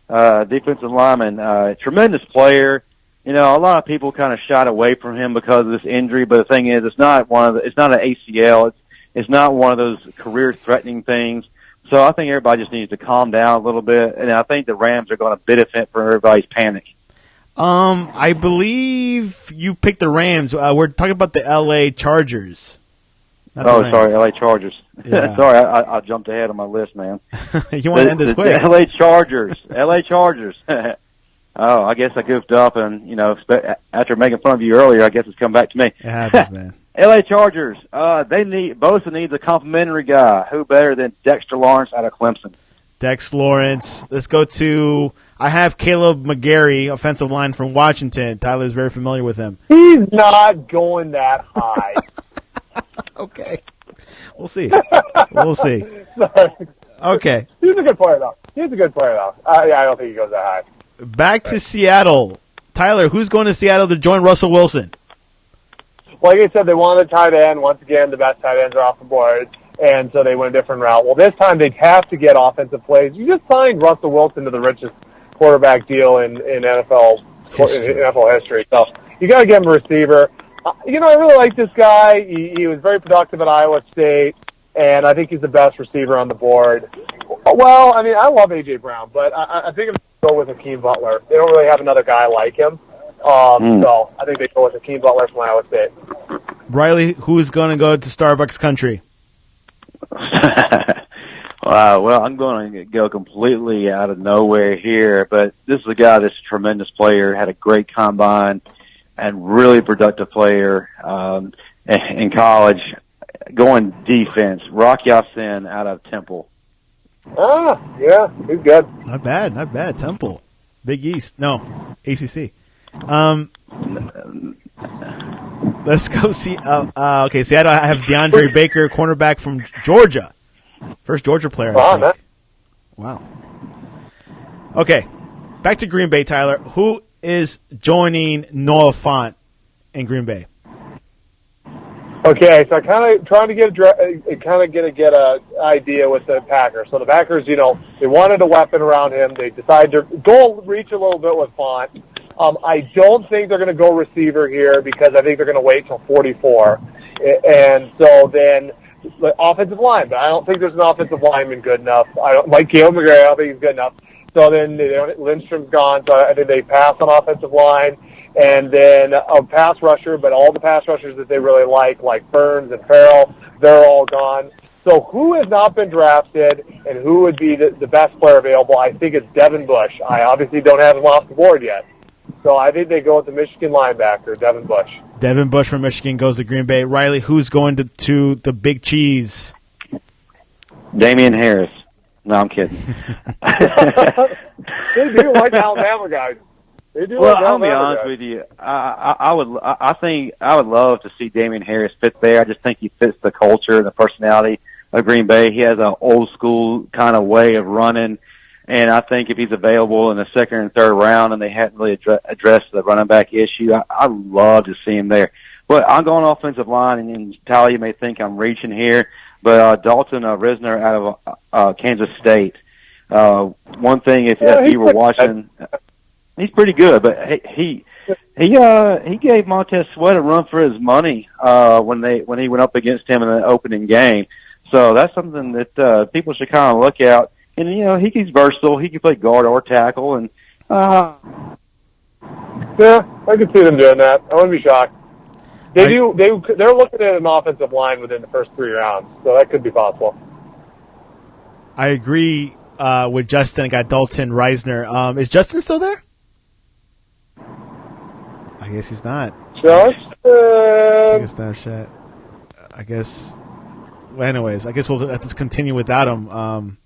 defensive lineman, tremendous player. You know, a lot of people kind of shied away from him because of this injury, but the thing is, it's not an ACL. It's not one of those career-threatening things. So I think everybody just needs to calm down a little bit, and I think the Rams are going to benefit from everybody's panic. I believe you picked the Rams. We're talking about the L.A. Chargers. Sorry, L.A. Chargers. Yeah. Sorry, I jumped ahead on my list, man. You want to end this quick. The L.A. Chargers. L.A. Chargers. Oh, I guess I goofed up, and, you know, after making fun of you earlier, I guess it's come back to me. It happens, man. L.A. Chargers, Bosa needs a complimentary guy. Who better than Dexter Lawrence out of Clemson? Dex Lawrence. Let's go to – I have Caleb McGarry, offensive line from Washington. Tyler's very familiar with him. He's not going that high. Okay. We'll see. We'll see. Okay. He's a good player, though. Yeah, I don't think he goes that high. Back to Seattle. Tyler, who's going to Seattle to join Russell Wilson? Like I said, they wanted a tight end. Once again, the best tight ends are off the board, and so they went a different route. Well, this time they'd have to get offensive plays. You just signed Russell Wilson to the richest quarterback deal in NFL history. So you got to get him a receiver. I really like this guy. He was very productive at Iowa State, and I think he's the best receiver on the board. Well, I mean, I love A.J. Brown, but I think I'm going to go with Hakeem Butler. They don't really have another guy like him. So I think they go with Hakeem Butler from Iowa State. Riley, who's going to go to Starbucks country? Wow, well, I'm going to go completely out of nowhere here, but this is a guy that's a tremendous player, had a great combine, and really productive player in college. Going defense, Rock Ya-Sin out of Temple. Yeah, he's good. Not bad. Temple. Big East. No, ACC. Let's go see. Okay, Seattle. I have DeAndre Baker, cornerback from Georgia. First Georgia player, I think. Wow. Okay, back to Green Bay, Tyler. Who is joining Noah Fant in Green Bay? Okay, so I kind of trying to get an idea with the Packers. So the Packers, they wanted a weapon around him. They decided to go reach a little bit with Font. I don't think they're going to go receiver here because I think they're going to wait till 44. And so then the offensive line, but I don't think there's an offensive lineman good enough. I don't like Caleb McGarry. I don't think he's good enough. So then Lindstrom's gone, so I think they pass on offensive line. And then a pass rusher, but all the pass rushers that they really like Burns and Farrell, they're all gone. So who has not been drafted and who would be the best player available? I think it's Devin Bush. I obviously don't have him off the board yet. So I think they go with the Michigan linebacker, Devin Bush. Devin Bush from Michigan goes to Green Bay. Riley, who's going to the Big Cheese? Damian Harris. No, I'm kidding. They do like Alabama guys. Well, I'll be honest with you. I think I would love to see Damian Harris fit there. I just think he fits the culture and the personality of Green Bay. He has an old school kind of way of running, and I think if he's available in the second and third round, and they hadn't really addressed the running back issue, I'd love to see him there. But I'm going offensive line, and Tyler, you may think I'm reaching here, but Dalton Risner out of Kansas State. One thing, if you were watching. He's pretty good, but he he gave Montez Sweat a run for his money when he went up against him in the opening game. So that's something that people should kind of look at. And he's versatile. He can play guard or tackle, and yeah, I could see them doing that. I wouldn't be shocked. They're looking at an offensive line within the first 3 rounds, so that could be possible. I agree with Justin. I got Dalton Reisner. Is Justin still there? I guess he's not. Justin. I guess not. Shit. I guess. Well, anyways, I guess we'll have to continue without him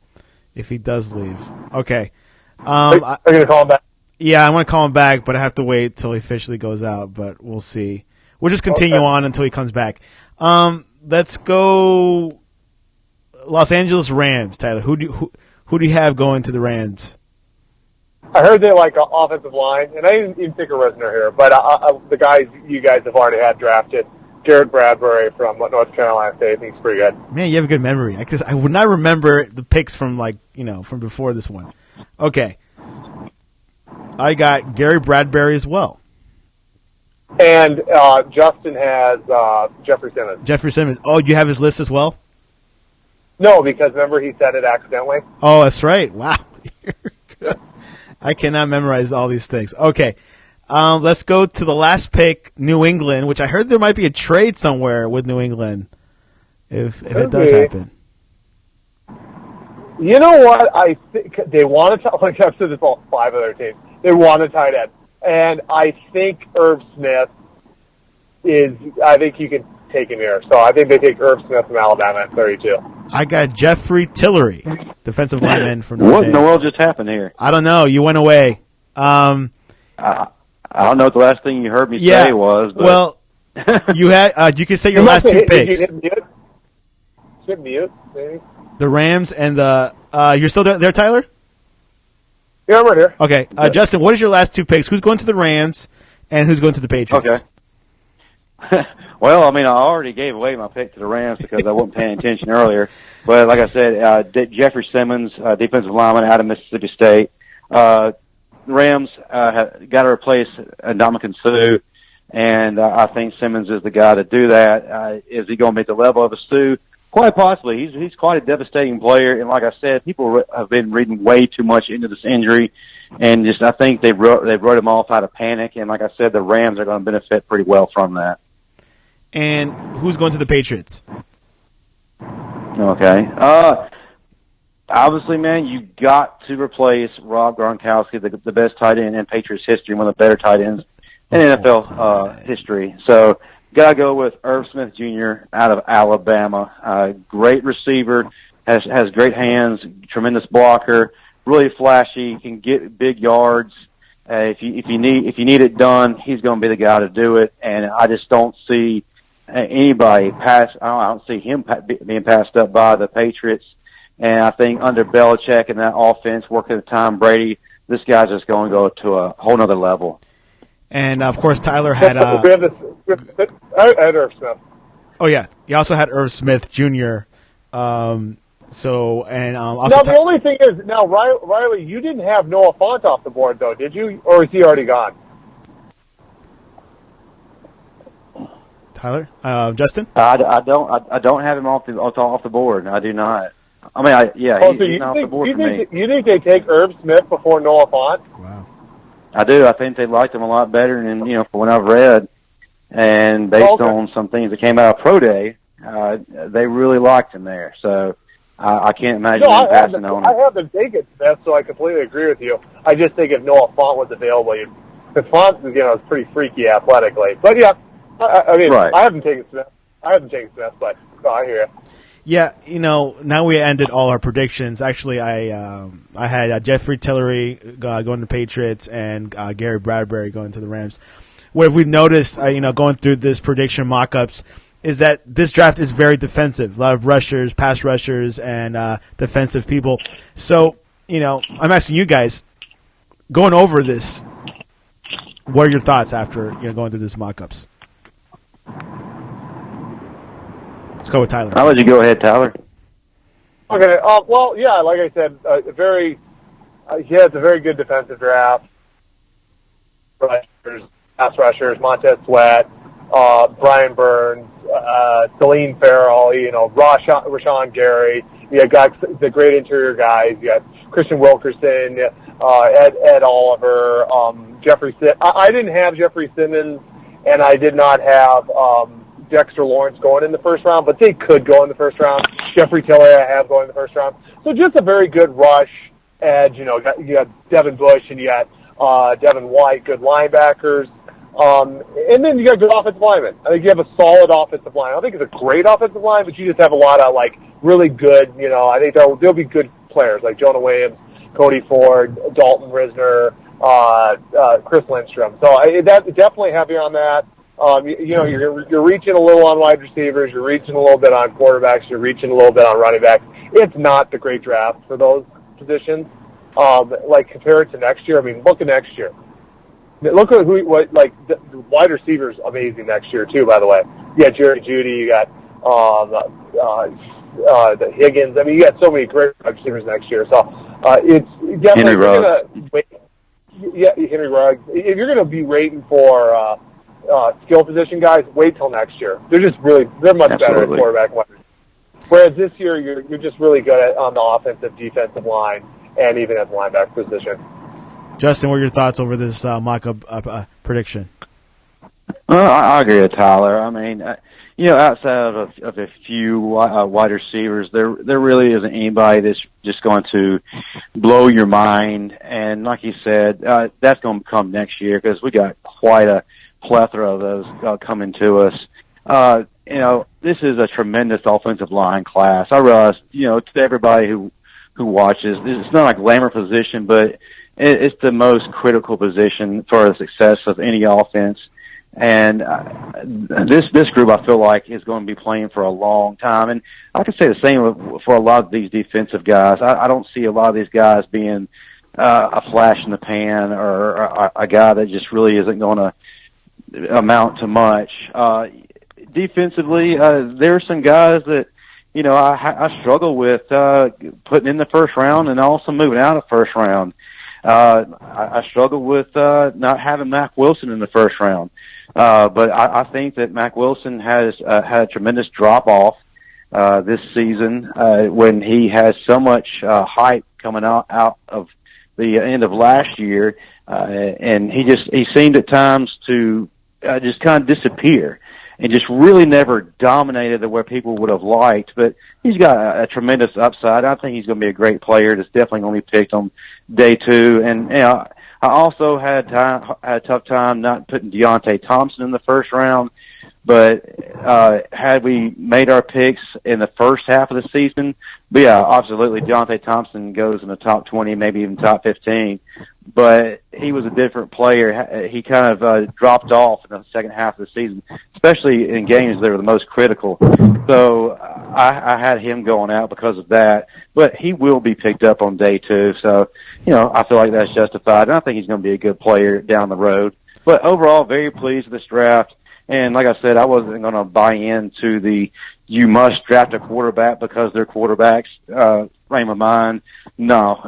if he does leave. Okay. Are you going to call him back? Yeah, I want to call him back, but I have to wait till he officially goes out. But we'll see. We'll just continue on until he comes back. Let's go. Los Angeles Rams, Tyler. Who do you have going to the Rams? I heard they like offensive line, and I didn't even think of Reisner here, but the guys you guys have already had drafted, Garrett Bradbury from North Carolina State, I think he's pretty good. Man, you have a good memory. I would not remember the picks from from before this one. Okay, I got Gary Bradbury as well. And Justin has Jeffrey Simmons. Jeffrey Simmons. Oh, you have his list as well? No, because remember he said it accidentally. Oh, that's right. Wow. You're good. I cannot memorize all these things. Okay. Let's go to the last pick, New England, which I heard there might be a trade somewhere with New England if it does happen. You know what? I think they want to, like I've said this all 5 other teams, they want a tight end. And I think Irv Smith I think you can take him here. So I think they take Irv Smith from Alabama at 32. I got Jeffrey Tillery, defensive lineman from Notre Dame. What in the world just happened here? I don't know. You went away. I don't know what the last thing you heard me say was. But. Well, you had you can say your last 2 picks. Did you hit mute, maybe? The Rams and the you're still there, Tyler? Yeah, I'm right here. Okay, Justin, what is your last 2 picks? Who's going to the Rams and who's going to the Patriots? Okay. Well, I mean, I already gave away my pick to the Rams because I wasn't paying attention earlier. But like I said, Jeffrey Simmons, defensive lineman out of Mississippi State. The Rams got to replace Ndamukong Suh, and I think Simmons is the guy to do that. Is he going to be at the level of a Suh? Quite possibly. He's quite a devastating player, and like I said, people have been reading way too much into this injury, and I think they've wrote him off out of panic. And like I said, the Rams are going to benefit pretty well from that. And who's going to the Patriots? Okay. Obviously, man, you got to replace Rob Gronkowski, the best tight end in Patriots history, one of the better tight ends in NFL history. So, got to go with Irv Smith Jr. out of Alabama. Great receiver, has great hands, tremendous blocker, really flashy, can get big yards. If you need it done, he's going to be the guy to do it. And I just don't see anybody I don't see him being passed up by the Patriots. And I think under Belichick and that offense working with Tom Brady, this guy's just going to go to a whole nother level. And of course, Tyler had. I had Irv Smith. Oh yeah, he also had Irv Smith Jr. Also now the only thing is, now Riley, you didn't have Noah Fant off the board though, did you? Or is he already gone? Tyler, Justin. I don't have him off the board. I do not. I mean, he's not off the board for me. You think they take Irv Smith before Noah Fant? Wow. I do. I think they liked him a lot better than for what I've read, and based on some things that came out of Pro Day, they really liked him there. So I can't imagine them passing on him. I have them taking Smith, so I completely agree with you. I just think if Noah Fant was available, because Fant is pretty freaky athletically. But yeah, I mean, right. I haven't taken Smith, but I hear you. Yeah, now we ended all our predictions. Actually, I had Jeffrey Tillery going to the Patriots and Gary Bradbury going to the Rams. What we've noticed, going through this prediction mock-ups, is that this draft is very defensive. A lot of rushers, pass rushers, and defensive people. So, I'm asking you guys, going over this, what are your thoughts after going through this mock-ups? Let's go with Tyler. I'll let you go ahead, Tyler. Okay. Well, yeah, like I said, he has a very good defensive draft. Rushers, pass rushers, Montez Sweat, Brian Burns, Celine Farrell, Rashawn Gary. You got the great interior guys. You got Christian Wilkerson, Ed Oliver, Jeffrey Simmons. I didn't have Jeffrey Simmons, and I did not have Dexter Lawrence going in the first round, but they could go in the first round. Jeffrey Tiller I have going in the first round. So just a very good rush edge. You got Devin Bush and you got Devin White, good linebackers. And then you got good offensive linemen. I think you have a solid offensive line. I don't think it's a great offensive line, but you just have a lot of, really good, I think there'll be good players like Jonah Williams, Cody Ford, Dalton Risner, Chris Lindstrom. So that's definitely heavy on that. You're reaching a little on wide receivers, you're reaching a little bit on quarterbacks, you're reaching a little bit on running backs. It's not the great draft for those positions. Compared to next year, look at next year. Look at the wide receivers amazing next year too. By the way, you got Jerry Jeudy, you got the Higgins. You got so many great wide receivers next year. So it's definitely Henry Ruggs. If you're going to be rating for skill position guys, wait till next year. They're much better at quarterback and wide receiver. Whereas this year you're just really good on the offensive, defensive line, and even at the linebacker position. Justin, what are your thoughts over this mock-up prediction? I agree with Tyler. Outside of a few wide receivers, there really isn't anybody that's just going to blow your mind. And like you said, that's going to come next year because we got quite a plethora of those coming to us. This is a tremendous offensive line class. I realize, to everybody who watches, it's not a glamour position, but it's the most critical position for the success of any offense. And this group, I feel like, is going to be playing for a long time. And I can say the same for a lot of these defensive guys. I don't see a lot of these guys being a flash in the pan or a guy that just really isn't going to amount to much. Defensively, there are some guys that, I struggle with putting in the first round and also moving out of first round. I struggle with not having Mack Wilson in the first round. But I think that Mack Wilson has had a tremendous drop-off this season when he has so much hype coming out of the end of last year. And he seemed at times to just kind of disappear and just really never dominated the where people would have liked. But he's got a tremendous upside. I think he's going to be a great player that's definitely going to be picked on day two. And, I also had a tough time not putting Deontay Thompson in the first round. But had we made our picks in the first half of the season, but yeah, absolutely, Deontay Thompson goes in the top 20, maybe even top 15. But he was a different player. He kind of dropped off in the second half of the season, especially in games that were the most critical. So I had him going out because of that. But he will be picked up on day two. So, I feel like that's justified. And I think he's going to be a good player down the road. But overall, very pleased with this draft. And like I said, I wasn't going to buy into the you must draft a quarterback because they're quarterbacks frame of mind. No,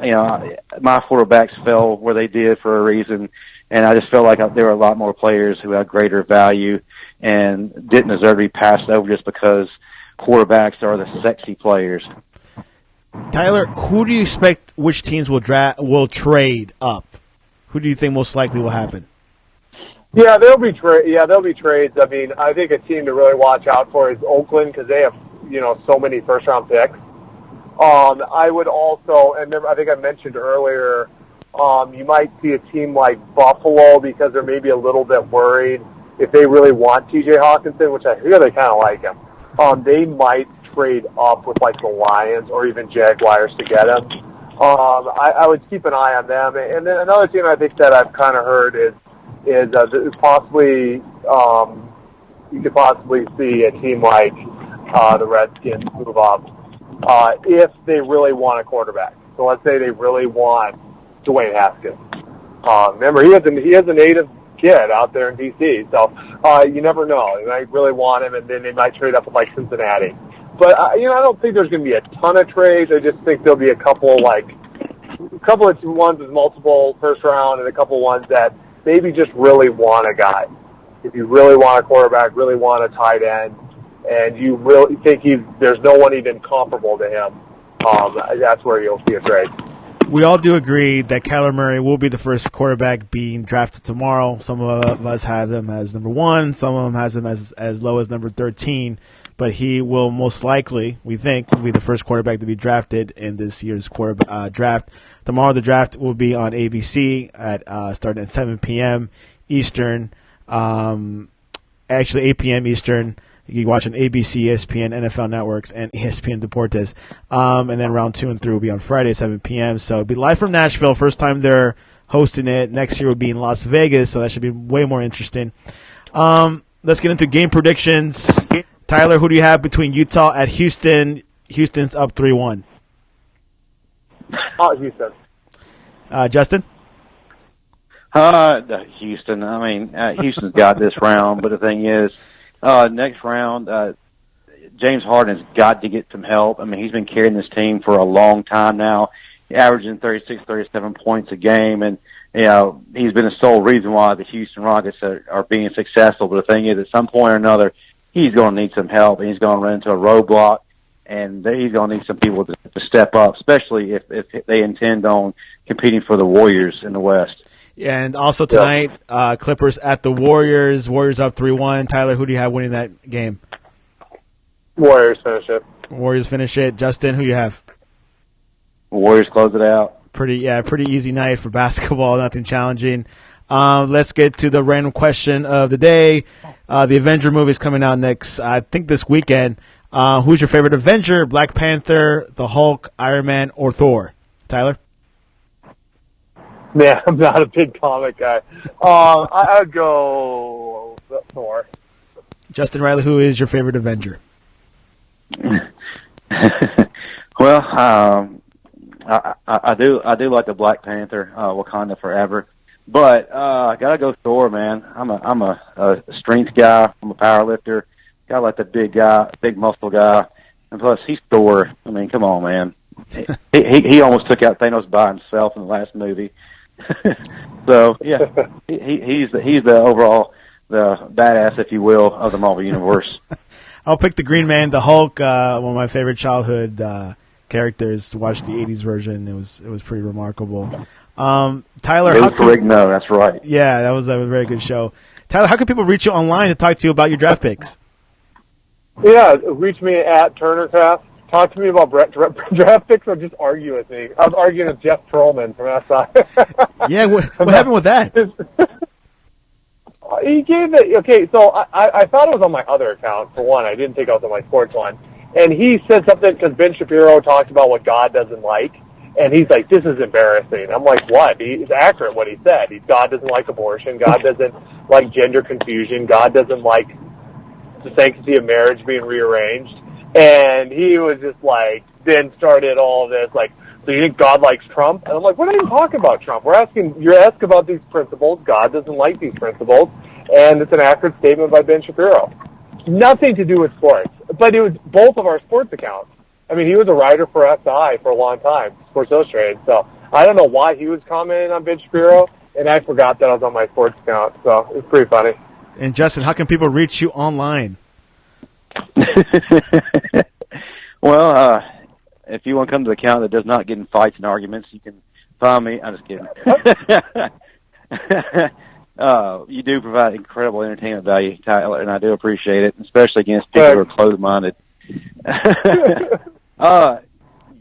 my quarterbacks fell where they did for a reason, and I just felt like there were a lot more players who had greater value and didn't deserve to be passed over just because quarterbacks are the sexy players. Tyler, who do you expect which teams will trade up? Who do you think most likely will happen? Yeah, there'll be trades. I think a team to really watch out for is Oakland because they have, so many first-round picks. I would also, and I think I mentioned earlier, you might see a team like Buffalo because they're maybe a little bit worried if they really want T.J. Hawkinson, which I hear they kind of like him. They might trade up with like the Lions or even Jaguars to get him. I would keep an eye on them. And then another team I think that I've kind of heard is possibly you could possibly see a team like the Redskins move up if they really want a quarterback. So let's say they really want Dwayne Haskins. Remember, he is a native kid out there in D.C., so you never know. They might really want him, and then they might trade up with like Cincinnati. But I don't think there's going to be a ton of trades. I just think there'll be a couple of ones with multiple first round and a couple ones that maybe just really want a guy. If you really want a quarterback, really want a tight end, and you really think there's no one even comparable to him, that's where you'll see a trade. We all do agree that Kyler Murray will be the first quarterback being drafted tomorrow. Some of us have him as number 1. Some of them has him as low as number 13. But he will most likely, we think, will be the first quarterback to be drafted in this year's draft. Tomorrow the draft will be on ABC starting at 7 p.m. Eastern. Actually 8 p.m. Eastern. You can watch on ABC, ESPN, NFL Networks, and ESPN Deportes. And then round 2 and 3 will be on Friday, 7 p.m. So it'll be live from Nashville. First time they're hosting it. Next year will be in Las Vegas, so that should be way more interesting. Let's get into game predictions. Tyler, who do you have between Utah at Houston? Houston's up 3-1. Houston. Houston. Justin? I mean, Houston's got this round, but the thing is, next round, James Harden has got to get some help. I mean, he's been carrying this team for a long time now, averaging 36, 37 points a game, and he's been the sole reason why the Houston Rockets are being successful. But the thing is, at some point or another, he's going to need some help, and he's going to run into a roadblock, and he's going to need some people to step up, especially if they intend on competing for the Warriors in the West. And also tonight, Clippers at the Warriors. Warriors up 3-1. Tyler, who do you have winning that game? Warriors finish it. Warriors finish it. Justin, who do you have? Warriors close it out. Pretty easy night for basketball. Nothing challenging. Let's get to the random question of the day. The Avenger movie is coming out next, I think this weekend. Who's your favorite Avenger? Black Panther, the Hulk, Iron Man, or Thor? Tyler? Man, I'm not a big comic guy. I'd go Thor. Justin Riley, who is your favorite Avenger? Well, I do like the Black Panther, Wakanda Forever, but I gotta go Thor, man. I'm a strength guy. I'm a power lifter. Gotta like the big muscle guy, and plus he's Thor. I mean, come on, man. He almost took out Thanos by himself in the last movie. So yeah, he's the overall the badass, if you will, of the Marvel Universe. I'll pick the Green Man, the Hulk. One of my favorite childhood characters. To watch the '80s version, it was pretty remarkable. Tyler, no, that's right. Yeah, that was a very good show. Tyler, how can people reach you online to talk to you about your draft picks? Yeah, reach me at TurnerCraft. Talk to me about draft picks, or just argue with me. I was arguing with Jeff Pearlman from SI. Yeah, what happened with that? He gave it. Okay, so I thought it was on my other account. For one, I didn't think it was on my sports one. And he said something because Ben Shapiro talked about what God doesn't like, and he's like, "This is embarrassing." I'm like, "What?" It's accurate what he said. God doesn't like abortion. God doesn't like gender confusion. God doesn't like the sanctity of marriage being rearranged. And he was just like, then started all this, like, so you think God likes Trump? And I'm like, we're not even talking about Trump. You're asking about these principles. God doesn't like these principles. And it's an accurate statement by Ben Shapiro. Nothing to do with sports. But it was both of our sports accounts. I mean, he was a writer for SI for a long time, Sports Illustrated. So I don't know why he was commenting on Ben Shapiro, and I forgot that I was on my sports account. So it was pretty funny. And Justin, how can people reach you online? Well, if you want to come to the account that does not get in fights and arguments, you can find me. I'm just kidding. You do provide incredible entertainment value, Tyler, and I do appreciate it, especially against people who are closed-minded.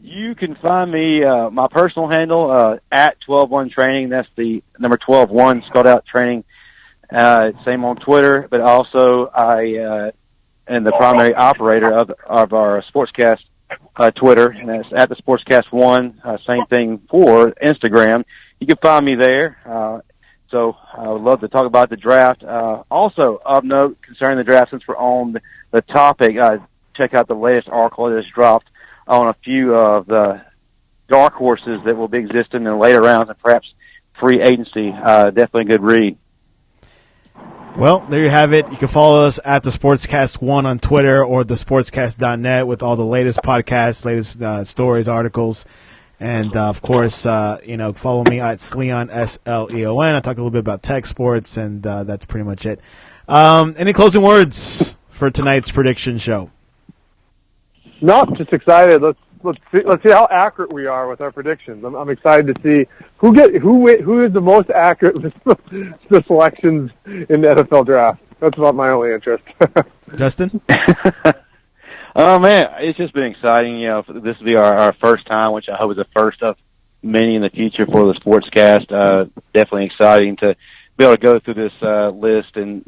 You can find me, my personal handle, at 121training. That's the number 121 spelled out training. Same on Twitter, but also I am the primary operator of our Sportscast Twitter, and that's at the Sportscast1. Same thing for Instagram. You can find me there. So I would love to talk about the draft. Also, of note concerning the draft, since we're on the topic, check out the latest article that has dropped on a few of the dark horses that will be existing in the later rounds and perhaps free agency. Definitely a good read. Well, there you have it. You can follow us at the Sportscast1 on Twitter or the sportscast.net with all the latest podcasts, latest stories, articles, And, of course, follow me at Sleon, SLEON. I talk a little bit about tech sports, and that's pretty much it. Any closing words for tonight's prediction show? No, just excited. Let's see how accurate we are with our predictions. I'm excited to see who is the most accurate with the selections in the NFL draft. That's about my only interest. Justin? Oh, man, it's just been exciting. This will be our first time, which I hope is the first of many in the future for the Sportscast. Definitely exciting to be able to go through this list and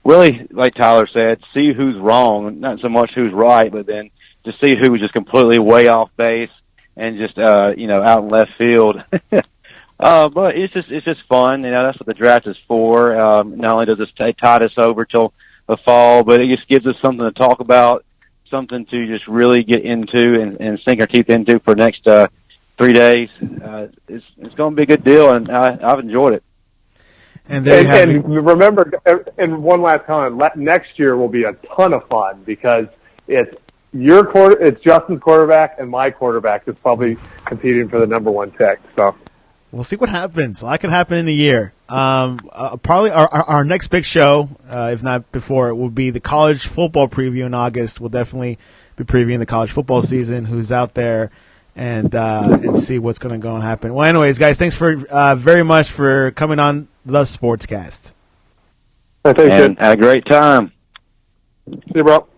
really, like Tyler said, see who's wrong, not so much who's right, but then to see who was just completely way off base and just out in left field. But it's just fun. That's what the draft is for. Not only does this tide us over till the fall, but it just gives us something to talk about, something to just really get into and sink our teeth into for the next 3 days. It's going to be a good deal, and I've enjoyed it. And remember, and one last comment, next year will be a ton of fun because it's Justin's quarterback and my quarterback is probably competing for the number one pick. So we'll see what happens. A lot could happen in a year. Probably our next big show, if not before, will be the college football preview in August. We'll definitely be previewing the college football season, who's out there, and see what's going to go and happen. Well, anyways, guys, thanks for very much for coming on the Sportscast. Thanks, and had a great time. See you, bro.